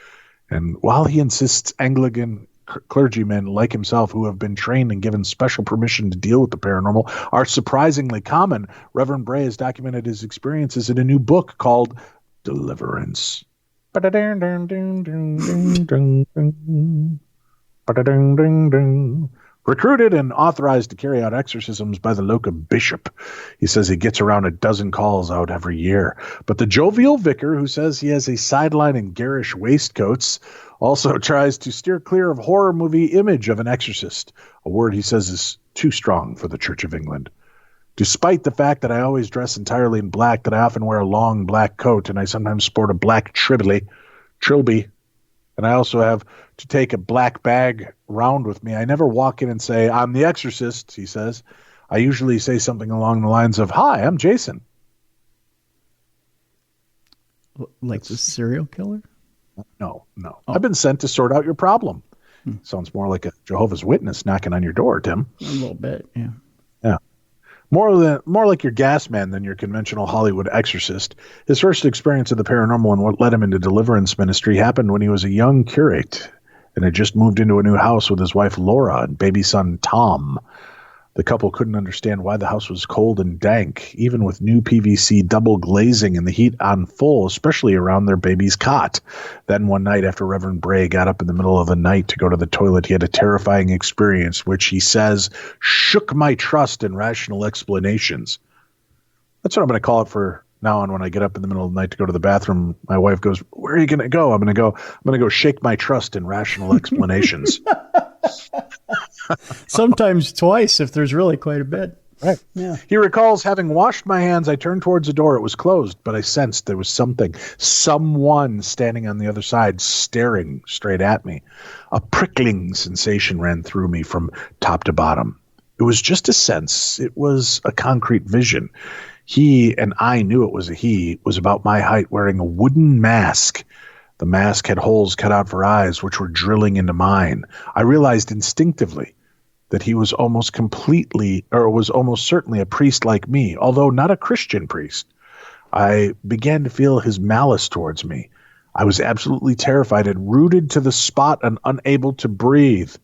And while he insists Anglican clergymen like himself who have been trained and given special permission to deal with the paranormal are surprisingly common, Reverend Bray has documented his experiences in a new book called Deliverance. Recruited and authorized to carry out exorcisms by the local bishop. He says he gets around a dozen calls out every year. But the jovial vicar, who says he has a sideline and garish waistcoats, also tries to steer clear of horror movie image of an exorcist, a word he says is too strong for the Church of England. Despite the fact that I always dress entirely in black, that I often wear a long black coat, and I sometimes sport a black trilby, and I also have to take a black bag round with me. I never walk in and say, I'm the exorcist, he says. I usually say something along the lines of, hi, I'm Jason. Like the serial killer? No. Oh. I've been sent to sort out your problem. Sounds more like a Jehovah's Witness knocking on your door, Tim. A little bit, yeah. Yeah. More like your gas man than your conventional Hollywood exorcist. His first experience of the paranormal and what led him into deliverance ministry happened when he was a young curate and had just moved into a new house with his wife Laura and baby son Tom. The couple couldn't understand why the house was cold and dank, even with new PVC double glazing and the heat on full, especially around their baby's cot. Then one night after Reverend Bray got up in the middle of the night to go to the toilet, he had a terrifying experience, which he says shook my trust in rational explanations. That's what I'm going to call it for now on when I get up in the middle of the night to go to the bathroom. My wife goes, where are you going to go? I'm going to go shake my trust in rational explanations. Sometimes twice if there's really quite a bit. Right. Yeah. He recalls having washed my hands. I turned towards the door. It was closed, but I sensed there was someone standing on the other side, staring straight at me. A prickling sensation ran through me from top to bottom. It was just a sense. It was a concrete vision. He, and I knew it was a he, was about my height, wearing a wooden mask. The mask had holes cut out for eyes, which were drilling into mine. I realized instinctively that he was almost certainly a priest like me, although not a Christian priest. I began to feel his malice towards me. I was absolutely terrified and rooted to the spot and unable to breathe.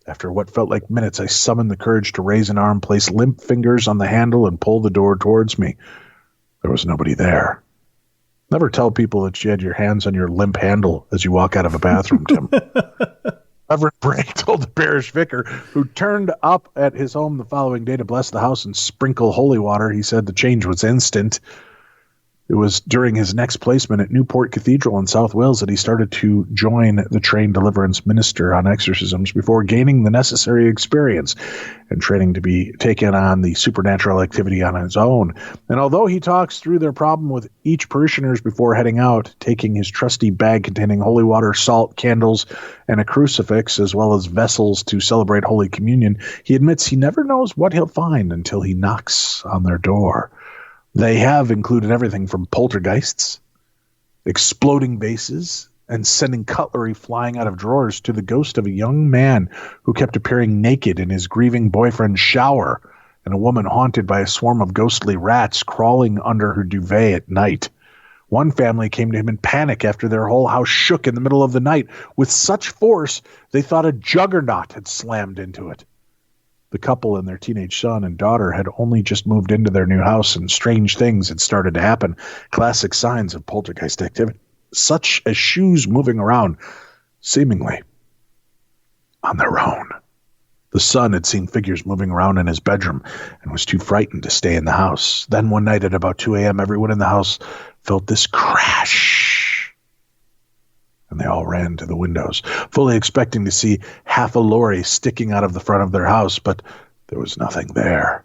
After what felt like minutes, I summoned the courage to raise an arm, place limp fingers on the handle, and pull the door towards me. There was nobody there. Never tell people that you had your hands on your limp handle as you walk out of a bathroom, Tim. Reverend Bray told the parish vicar, who turned up at his home the following day to bless the house and sprinkle holy water. He said the change was instant. It was during his next placement at Newport Cathedral in South Wales that he started to join the trained deliverance minister on exorcisms before gaining the necessary experience and training to be taken on the supernatural activity on his own. And although he talks through their problem with each parishioners before heading out, taking his trusty bag containing holy water, salt, candles, and a crucifix, as well as vessels to celebrate Holy Communion, he admits he never knows what he'll find until he knocks on their door. They have included everything from poltergeists, exploding vases, and sending cutlery flying out of drawers to the ghost of a young man who kept appearing naked in his grieving boyfriend's shower, and a woman haunted by a swarm of ghostly rats crawling under her duvet at night. One family came to him in panic after their whole house shook in the middle of the night with such force they thought a juggernaut had slammed into it. The couple and their teenage son and daughter had only just moved into their new house, and strange things had started to happen, classic signs of poltergeist activity, such as shoes moving around, seemingly on their own. The son had seen figures moving around in his bedroom and was too frightened to stay in the house. Then one night at about 2 a.m., everyone in the house felt this crash, and they all ran to the windows, fully expecting to see half a lorry sticking out of the front of their house, but there was nothing there.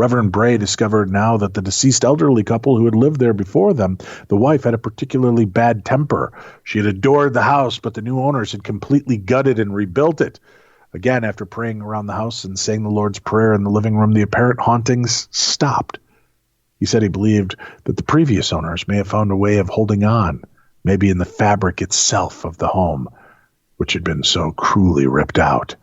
Reverend Bray discovered now that the deceased elderly couple who had lived there before them, the wife had a particularly bad temper. She had adored the house, but the new owners had completely gutted and rebuilt it. Again, after praying around the house and saying the Lord's Prayer in the living room, the apparent hauntings stopped. He said he believed that the previous owners may have found a way of holding on, maybe in the fabric itself of the home, which had been so cruelly ripped out.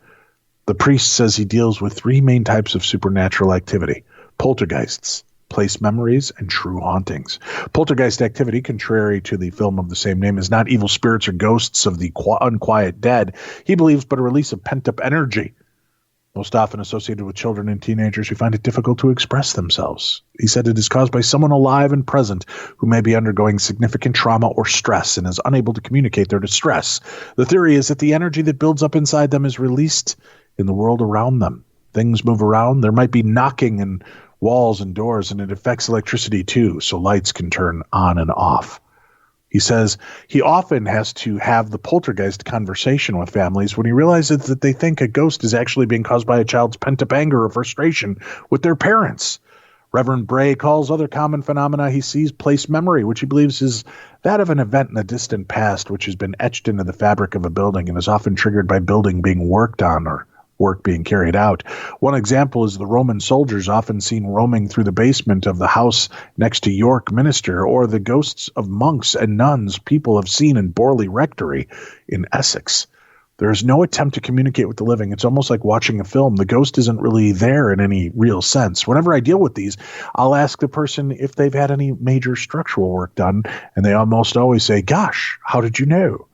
The priest says he deals with three main types of supernatural activity: poltergeists, place memories, and true hauntings. Poltergeist activity, contrary to the film of the same name, is not evil spirits or ghosts of the unquiet dead. He believes but a release of pent-up energy, most often associated with children and teenagers who find it difficult to express themselves. He said it is caused by someone alive and present who may be undergoing significant trauma or stress and is unable to communicate their distress. The theory is that the energy that builds up inside them is released in the world around them. Things move around. There might be knocking in walls and doors, and it affects electricity too, so lights can turn on and off. He says he often has to have the poltergeist conversation with families when he realizes that they think a ghost is actually being caused by a child's pent-up anger or frustration with their parents. Reverend Bray calls other common phenomena he sees place memory, which he believes is that of an event in the distant past which has been etched into the fabric of a building and is often triggered by building being worked on or work being carried out. One example is the Roman soldiers often seen roaming through the basement of the house next to York Minster, or the ghosts of monks and nuns people have seen in Borley Rectory in Essex. There is no attempt to communicate with the living. It's almost like watching a film. The ghost isn't really there in any real sense. Whenever I deal with these, I'll ask the person if they've had any major structural work done, and they almost always say, "Gosh, how did you know?"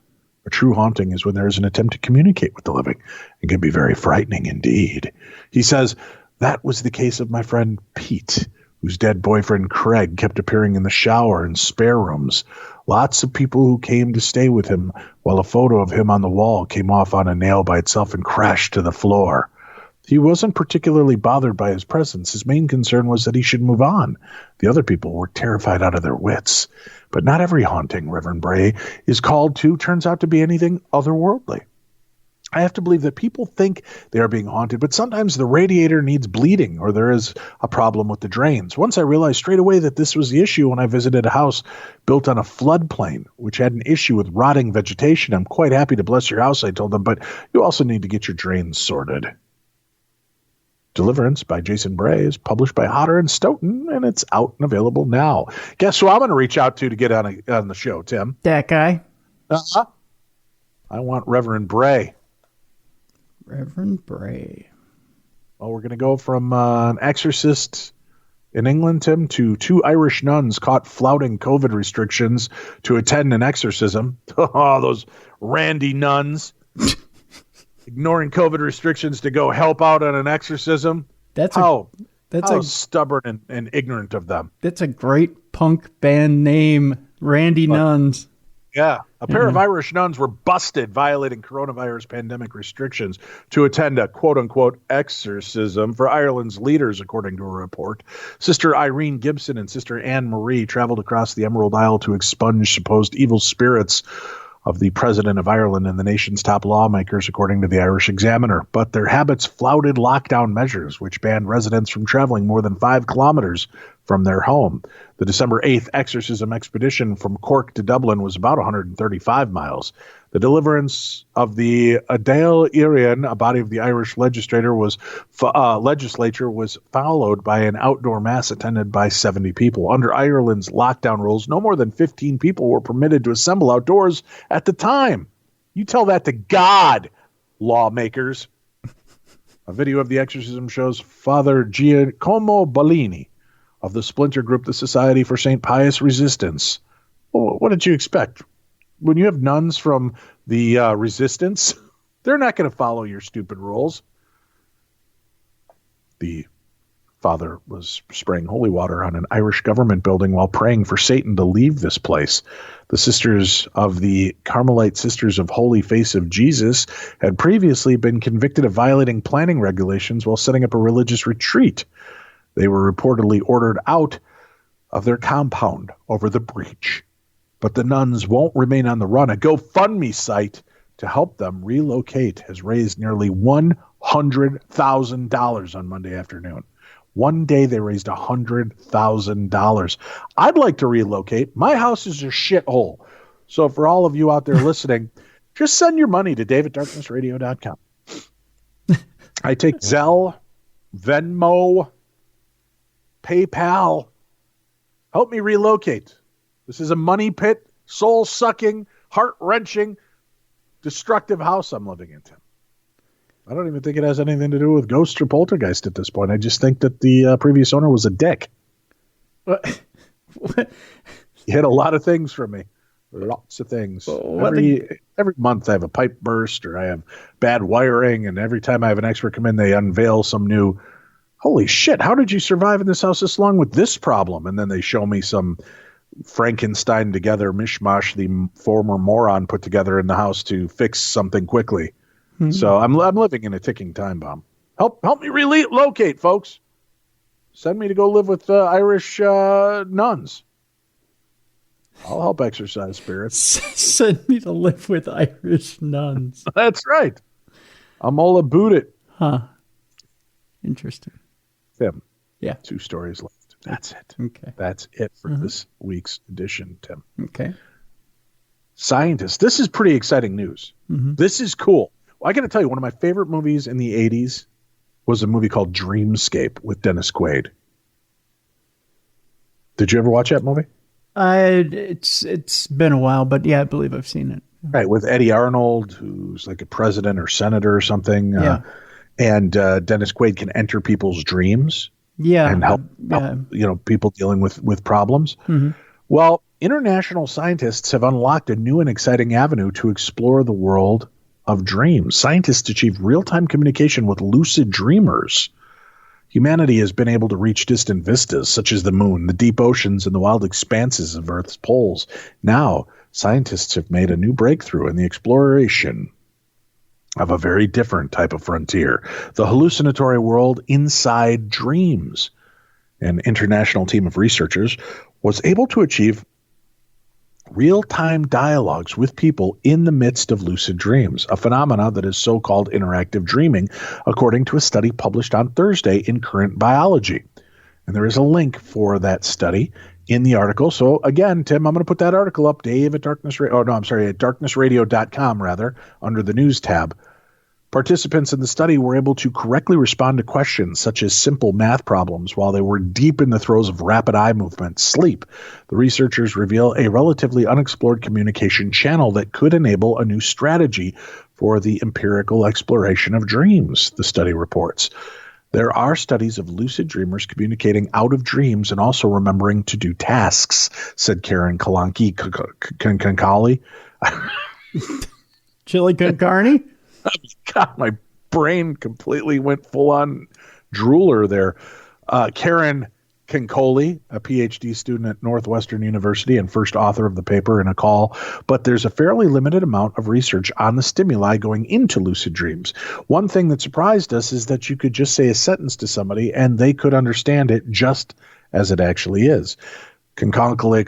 A true haunting is when there is an attempt to communicate with the living. It can be very frightening indeed. He says, that was the case of my friend Pete, whose dead boyfriend Craig kept appearing in the shower and spare rooms. Lots of people who came to stay with him, while a photo of him on the wall came off on a nail by itself and crashed to the floor. He wasn't particularly bothered by his presence. His main concern was that he should move on. The other people were terrified out of their wits. But not every haunting, Reverend Bray is called to, turns out to be anything otherworldly. I have to believe that people think they are being haunted, but sometimes the radiator needs bleeding or there is a problem with the drains. Once I realized straight away that this was the issue when I visited a house built on a floodplain, which had an issue with rotting vegetation. I'm quite happy to bless your house, I told them, but you also need to get your drains sorted. Deliverance by Jason Bray is published by Hodder and Stoughton, and it's out and available now. Guess who I'm going to reach out to get on the show, Tim? That guy. I want Reverend Bray. Reverend Bray. Well, we're going to go from an exorcist in England, Tim, to two Irish nuns caught flouting COVID restrictions to attend an exorcism. Oh, those randy nuns. Ignoring COVID restrictions to go help out on an exorcism. That's how stubborn and ignorant of them. That's a great punk band name, Randy Nuns. Yeah. A pair of Irish nuns were busted violating coronavirus pandemic restrictions to attend a quote-unquote exorcism for Ireland's leaders, according to a report. Sister Irene Gibson and Sister Anne Marie traveled across the Emerald Isle to expunge supposed evil spirits of the President of Ireland and the nation's top lawmakers, according to the Irish Examiner. But their habits flouted lockdown measures, which banned residents from traveling more than 5 kilometers from their home. The December 8th exorcism expedition from Cork to Dublin was about 135 miles. The deliverance of the Adale Irian, a body of the Irish legislature, was followed by an outdoor mass attended by 70 people. Under Ireland's lockdown rules, no more than 15 people were permitted to assemble outdoors at the time. You tell that to God, lawmakers. A video of the exorcism shows Father Giacomo Bellini of the splinter group, the Society for St. Pius Resistance. Well, what did you expect? When you have nuns from the resistance, they're not going to follow your stupid rules. The father was spraying holy water on an Irish government building while praying for Satan to leave this place. The sisters of the Carmelite Sisters of Holy Face of Jesus had previously been convicted of violating planning regulations while setting up a religious retreat. They were reportedly ordered out of their compound over the breach. But the nuns won't remain on the run. A GoFundMe site to help them relocate has raised nearly $100,000 on Monday afternoon. One day they raised $100,000. I'd like to relocate. My house is a shithole. So for all of you out there listening, just send your money to dave@darknessradio.com. I take Zelle, Venmo, PayPal. Help me relocate. This is a money pit, soul-sucking, heart-wrenching, destructive house I'm living in, Tim. I don't even think it has anything to do with ghosts or poltergeist at this point. I just think that the previous owner was a dick. What? He hid a lot of things from me. Lots of things. Every month I have a pipe burst or I have bad wiring, and every time I have an expert come in, they unveil some new, holy shit, how did you survive in this house this long with this problem? And then they show me some Frankenstein together mishmash the former moron put together in the house to fix something quickly. Mm-hmm. So I'm living in a ticking time bomb. Help me relocate, folks. Send me to go live with Irish nuns. I'll help exercise spirits. Send me to live with Irish nuns. That's right. I'm all about it. Huh. Interesting. Tim. Yeah. 2 stories left. That's it. Okay. That's it for this week's edition, Tim. Okay. Scientists. This is pretty exciting news. Mm-hmm. This is cool. Well, I got to tell you, one of my favorite movies in the 80s was a movie called Dreamscape with Dennis Quaid. Did you ever watch that movie? It's been a while, but yeah, I believe I've seen it. Right, with Eddie Arnold, who's like a president or senator or something. Yeah. And Dennis Quaid can enter people's dreams. Yeah. And help people dealing with problems. Mm-hmm. Well, international scientists have unlocked a new and exciting avenue to explore the world of dreams. Scientists achieve real-time communication with lucid dreamers. Humanity has been able to reach distant vistas, such as the moon, the deep oceans, and the wild expanses of Earth's poles. Now, scientists have made a new breakthrough in the exploration of a very different type of frontier, the hallucinatory world inside dreams. An international team of researchers was able to achieve real-time dialogues with people in the midst of lucid dreams, a phenomena that is so-called interactive dreaming, according to a study published on Thursday in Current Biology. And there is a link for that study in the article. So again, Tim, I'm going to put that article up, Dave at darknessradio.com, under the news tab. Participants in the study were able to correctly respond to questions such as simple math problems while they were deep in the throes of rapid eye movement, sleep. The researchers reveal a relatively unexplored communication channel that could enable a new strategy for the empirical exploration of dreams, the study reports. There are studies of lucid dreamers communicating out of dreams and also remembering to do tasks, said Karen Kalanki. Chili con carne? God, my brain completely went full-on drooler there. Karen Kinkoli, a PhD student at Northwestern University and first author of the paper in a call, but there's a fairly limited amount of research on the stimuli going into lucid dreams. One thing that surprised us is that you could just say a sentence to somebody and they could understand it just as it actually is. Kinkoli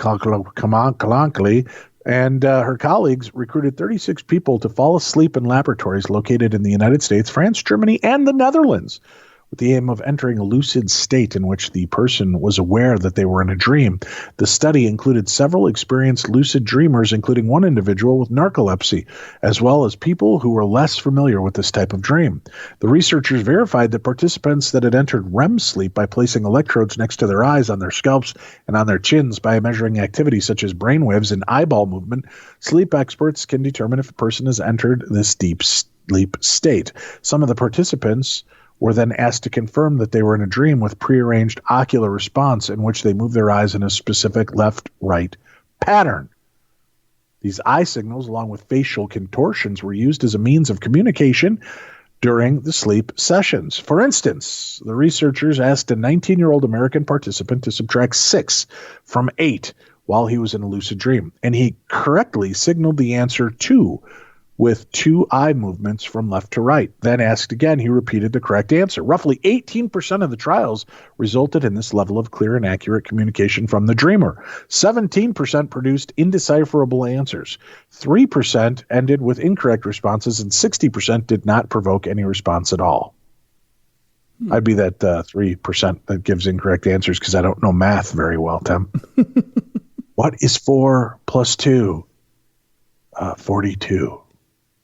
and her colleagues recruited 36 people to fall asleep in laboratories located in the United States, France, Germany, and the Netherlands, with the aim of entering a lucid state in which the person was aware that they were in a dream. The study included several experienced lucid dreamers, including one individual with narcolepsy, as well as people who were less familiar with this type of dream. The researchers verified that participants that had entered REM sleep by placing electrodes next to their eyes, on their scalps, and on their chins by measuring activity such as brainwaves and eyeball movement. Sleep experts can determine if a person has entered this deep sleep state. Some of the participants were then asked to confirm that they were in a dream with prearranged ocular response in which they move their eyes in a specific left-right pattern. These eye signals, along with facial contortions, were used as a means of communication during the sleep sessions. For instance, the researchers asked a 19-year-old American participant to subtract 6 from 8 while he was in a lucid dream, and he correctly signaled the answer 2 with 2 eye movements from left to right. Then asked again, he repeated the correct answer. Roughly 18% of the trials resulted in this level of clear and accurate communication from the dreamer. 17% produced indecipherable answers. 3% ended with incorrect responses, and 60% did not provoke any response at all. I'd be that 3% that gives incorrect answers because I don't know math very well, Tim. What is 4 plus 2? 42.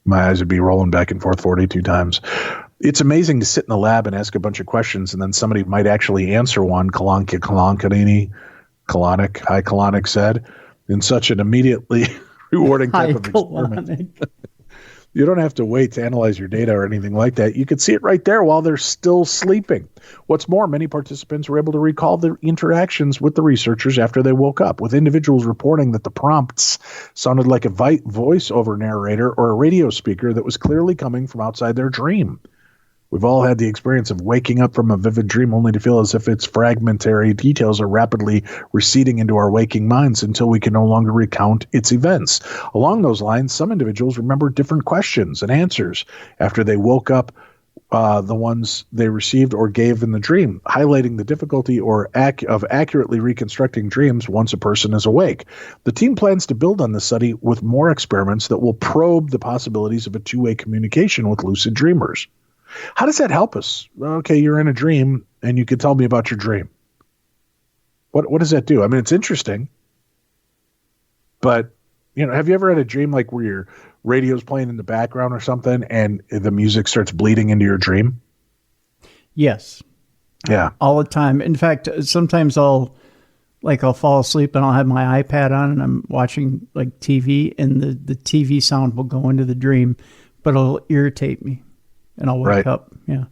My eyes would be rolling back and forth 42 times. It's amazing to sit in the lab and ask a bunch of questions, and then somebody might actually answer one, High colonic said, in such an immediately rewarding type of experiment. You don't have to wait to analyze your data or anything like that. You can see it right there while they're still sleeping. What's more, many participants were able to recall their interactions with the researchers after they woke up, with individuals reporting that the prompts sounded like a voice-over narrator or a radio speaker that was clearly coming from outside their dream. We've all had the experience of waking up from a vivid dream only to feel as if its fragmentary details are rapidly receding into our waking minds until we can no longer recount its events. Along those lines, some individuals remember different questions and answers after they woke up, the ones they received or gave in the dream, highlighting the difficulty of accurately reconstructing dreams once a person is awake. The team plans to build on this study with more experiments that will probe the possibilities of a two-way communication with lucid dreamers. How does that help us? Okay, you're in a dream, and you can tell me about your dream. What does that do? I mean, it's interesting, but have you ever had a dream like where your radio's playing in the background or something, and the music starts bleeding into your dream? Yes. Yeah. All the time. In fact, sometimes I'll fall asleep and I'll have my iPad on and I'm watching like TV, and the TV sound will go into the dream, but it'll irritate me. And I'll wake up. Yeah.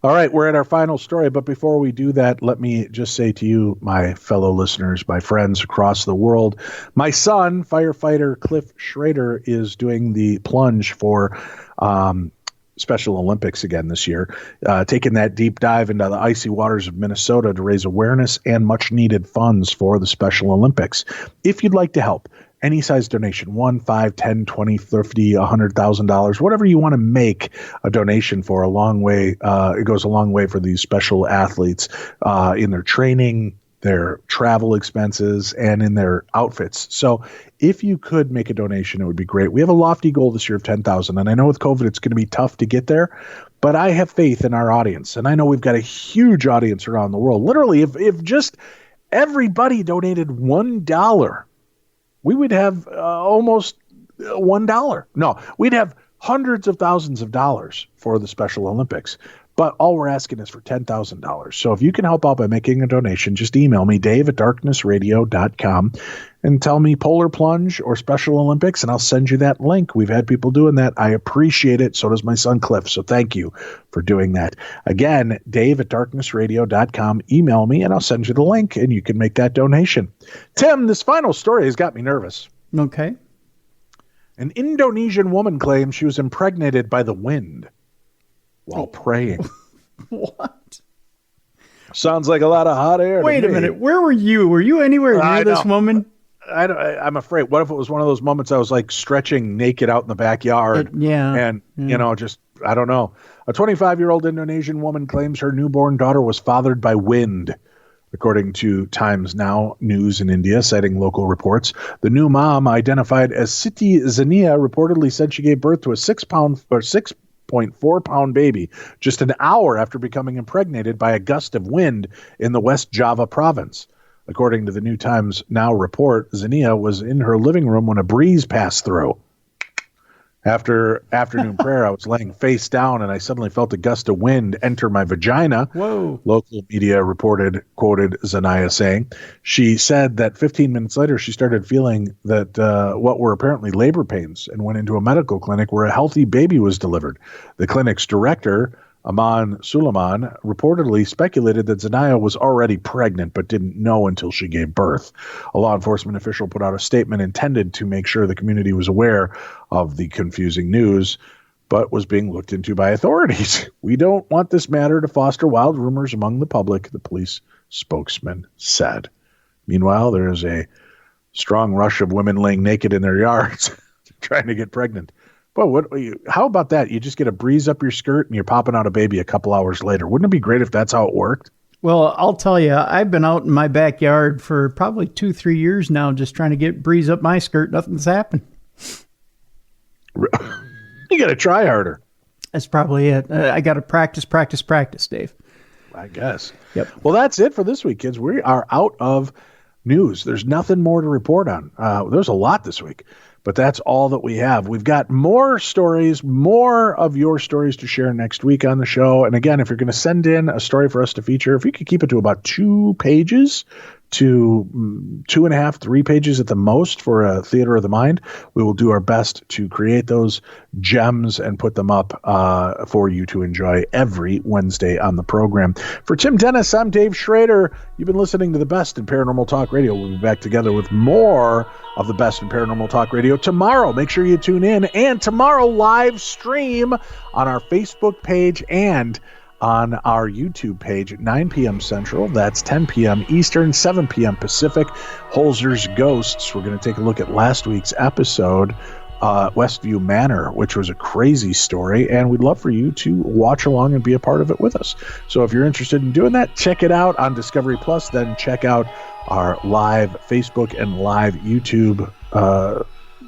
All right. We're at our final story. But before we do that, let me just say to you, my fellow listeners, my friends across the world, my son, firefighter Cliff Schrader, is doing the plunge for Special Olympics again this year, taking that deep dive into the icy waters of Minnesota to raise awareness and much needed funds for the Special Olympics. If you'd like to help, any size donation, $1, $5, $10, $20, $50, $100,000, whatever you want to make a donation for, it goes a long way for these special athletes in their training, their travel expenses, and in their outfits. So if you could make a donation, it would be great. We have a lofty goal this year of $10,000, and I know with COVID it's going to be tough to get there, but I have faith in our audience, and I know we've got a huge audience around the world. Literally, if just everybody donated $1, we would have almost $1. No, we'd have hundreds of thousands of dollars for the Special Olympics. But all we're asking is for $10,000. So if you can help out by making a donation, just email me, dave@darknessradio.com, and tell me Polar Plunge or Special Olympics, and I'll send you that link. We've had people doing that. I appreciate it. So does my son Cliff. So thank you for doing that. Again, dave@darknessradio.com. Email me, and I'll send you the link, and you can make that donation. Tim, this final story has got me nervous. Okay. An Indonesian woman claims she was impregnated by the wind while praying. What? Sounds like a lot of hot air. Wait a minute. Where were you? Were you anywhere near this woman? I'm afraid. What if it was one of those moments I was like stretching naked out in the backyard? And, just, I don't know. A 25-year-old Indonesian woman claims her newborn daughter was fathered by wind, according to Times Now News in India, citing local reports. The new mom, identified as Siti Zania, reportedly said she gave birth to a 6.4-pound baby just an hour after becoming impregnated by a gust of wind in the West Java province. According to the New Times Now report, Zania was in her living room when a breeze passed through. After afternoon prayer, I was laying face down and I suddenly felt a gust of wind enter my vagina. Whoa. Local media quoted Zania saying. She said that 15 minutes later, she started feeling that what were apparently labor pains and went into a medical clinic where a healthy baby was delivered. The clinic's director, Aman Suleiman, reportedly speculated that Zania was already pregnant but didn't know until she gave birth. A law enforcement official put out a statement intended to make sure the community was aware of the confusing news, but was being looked into by authorities. We don't want this matter to foster wild rumors among the public, the police spokesman said. Meanwhile, there is a strong rush of women laying naked in their yards trying to get pregnant. But how about that? You just get a breeze up your skirt and you're popping out a baby a couple hours later. Wouldn't it be great if that's how it worked? Well, I'll tell you, I've been out in my backyard for probably 2-3 years now just trying to get breeze up my skirt. Nothing's happened. You got to try harder. That's probably it. I got to practice, Dave. I guess. Yep. Well, that's it for this week, kids. We are out of news. There's nothing more to report on. There's a lot this week, but that's all that we have. We've got more stories, more of your stories to share next week on the show. And again, if you're going to send in a story for us to feature, if you could keep it to about 2 pages to 2.5, 3 pages at the most for a Theater of the Mind, we will do our best to create those gems and put them up for you to enjoy every Wednesday on the program. For Tim Dennis, I'm Dave Schrader. You've been listening to the best in Paranormal Talk Radio. We'll be back together with more of the best in Paranormal Talk Radio tomorrow. Make sure you tune in, and tomorrow live stream on our Facebook page and on our YouTube page at 9 p.m. Central. That's 10 p.m. Eastern, 7 p.m. Pacific. Holzer's Ghosts. We're going to take a look at last week's episode, Westview Manor, which was a crazy story, and we'd love for you to watch along and be a part of it with us. So if you're interested in doing that, check it out on DiscoveryPlus. Then check out our live Facebook and live YouTube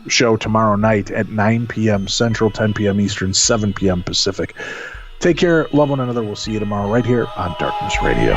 show tomorrow night at 9 p.m. Central, 10 p.m. Eastern, 7 p.m. Pacific. Take care, love one another. We'll see you tomorrow right here on Darkness Radio.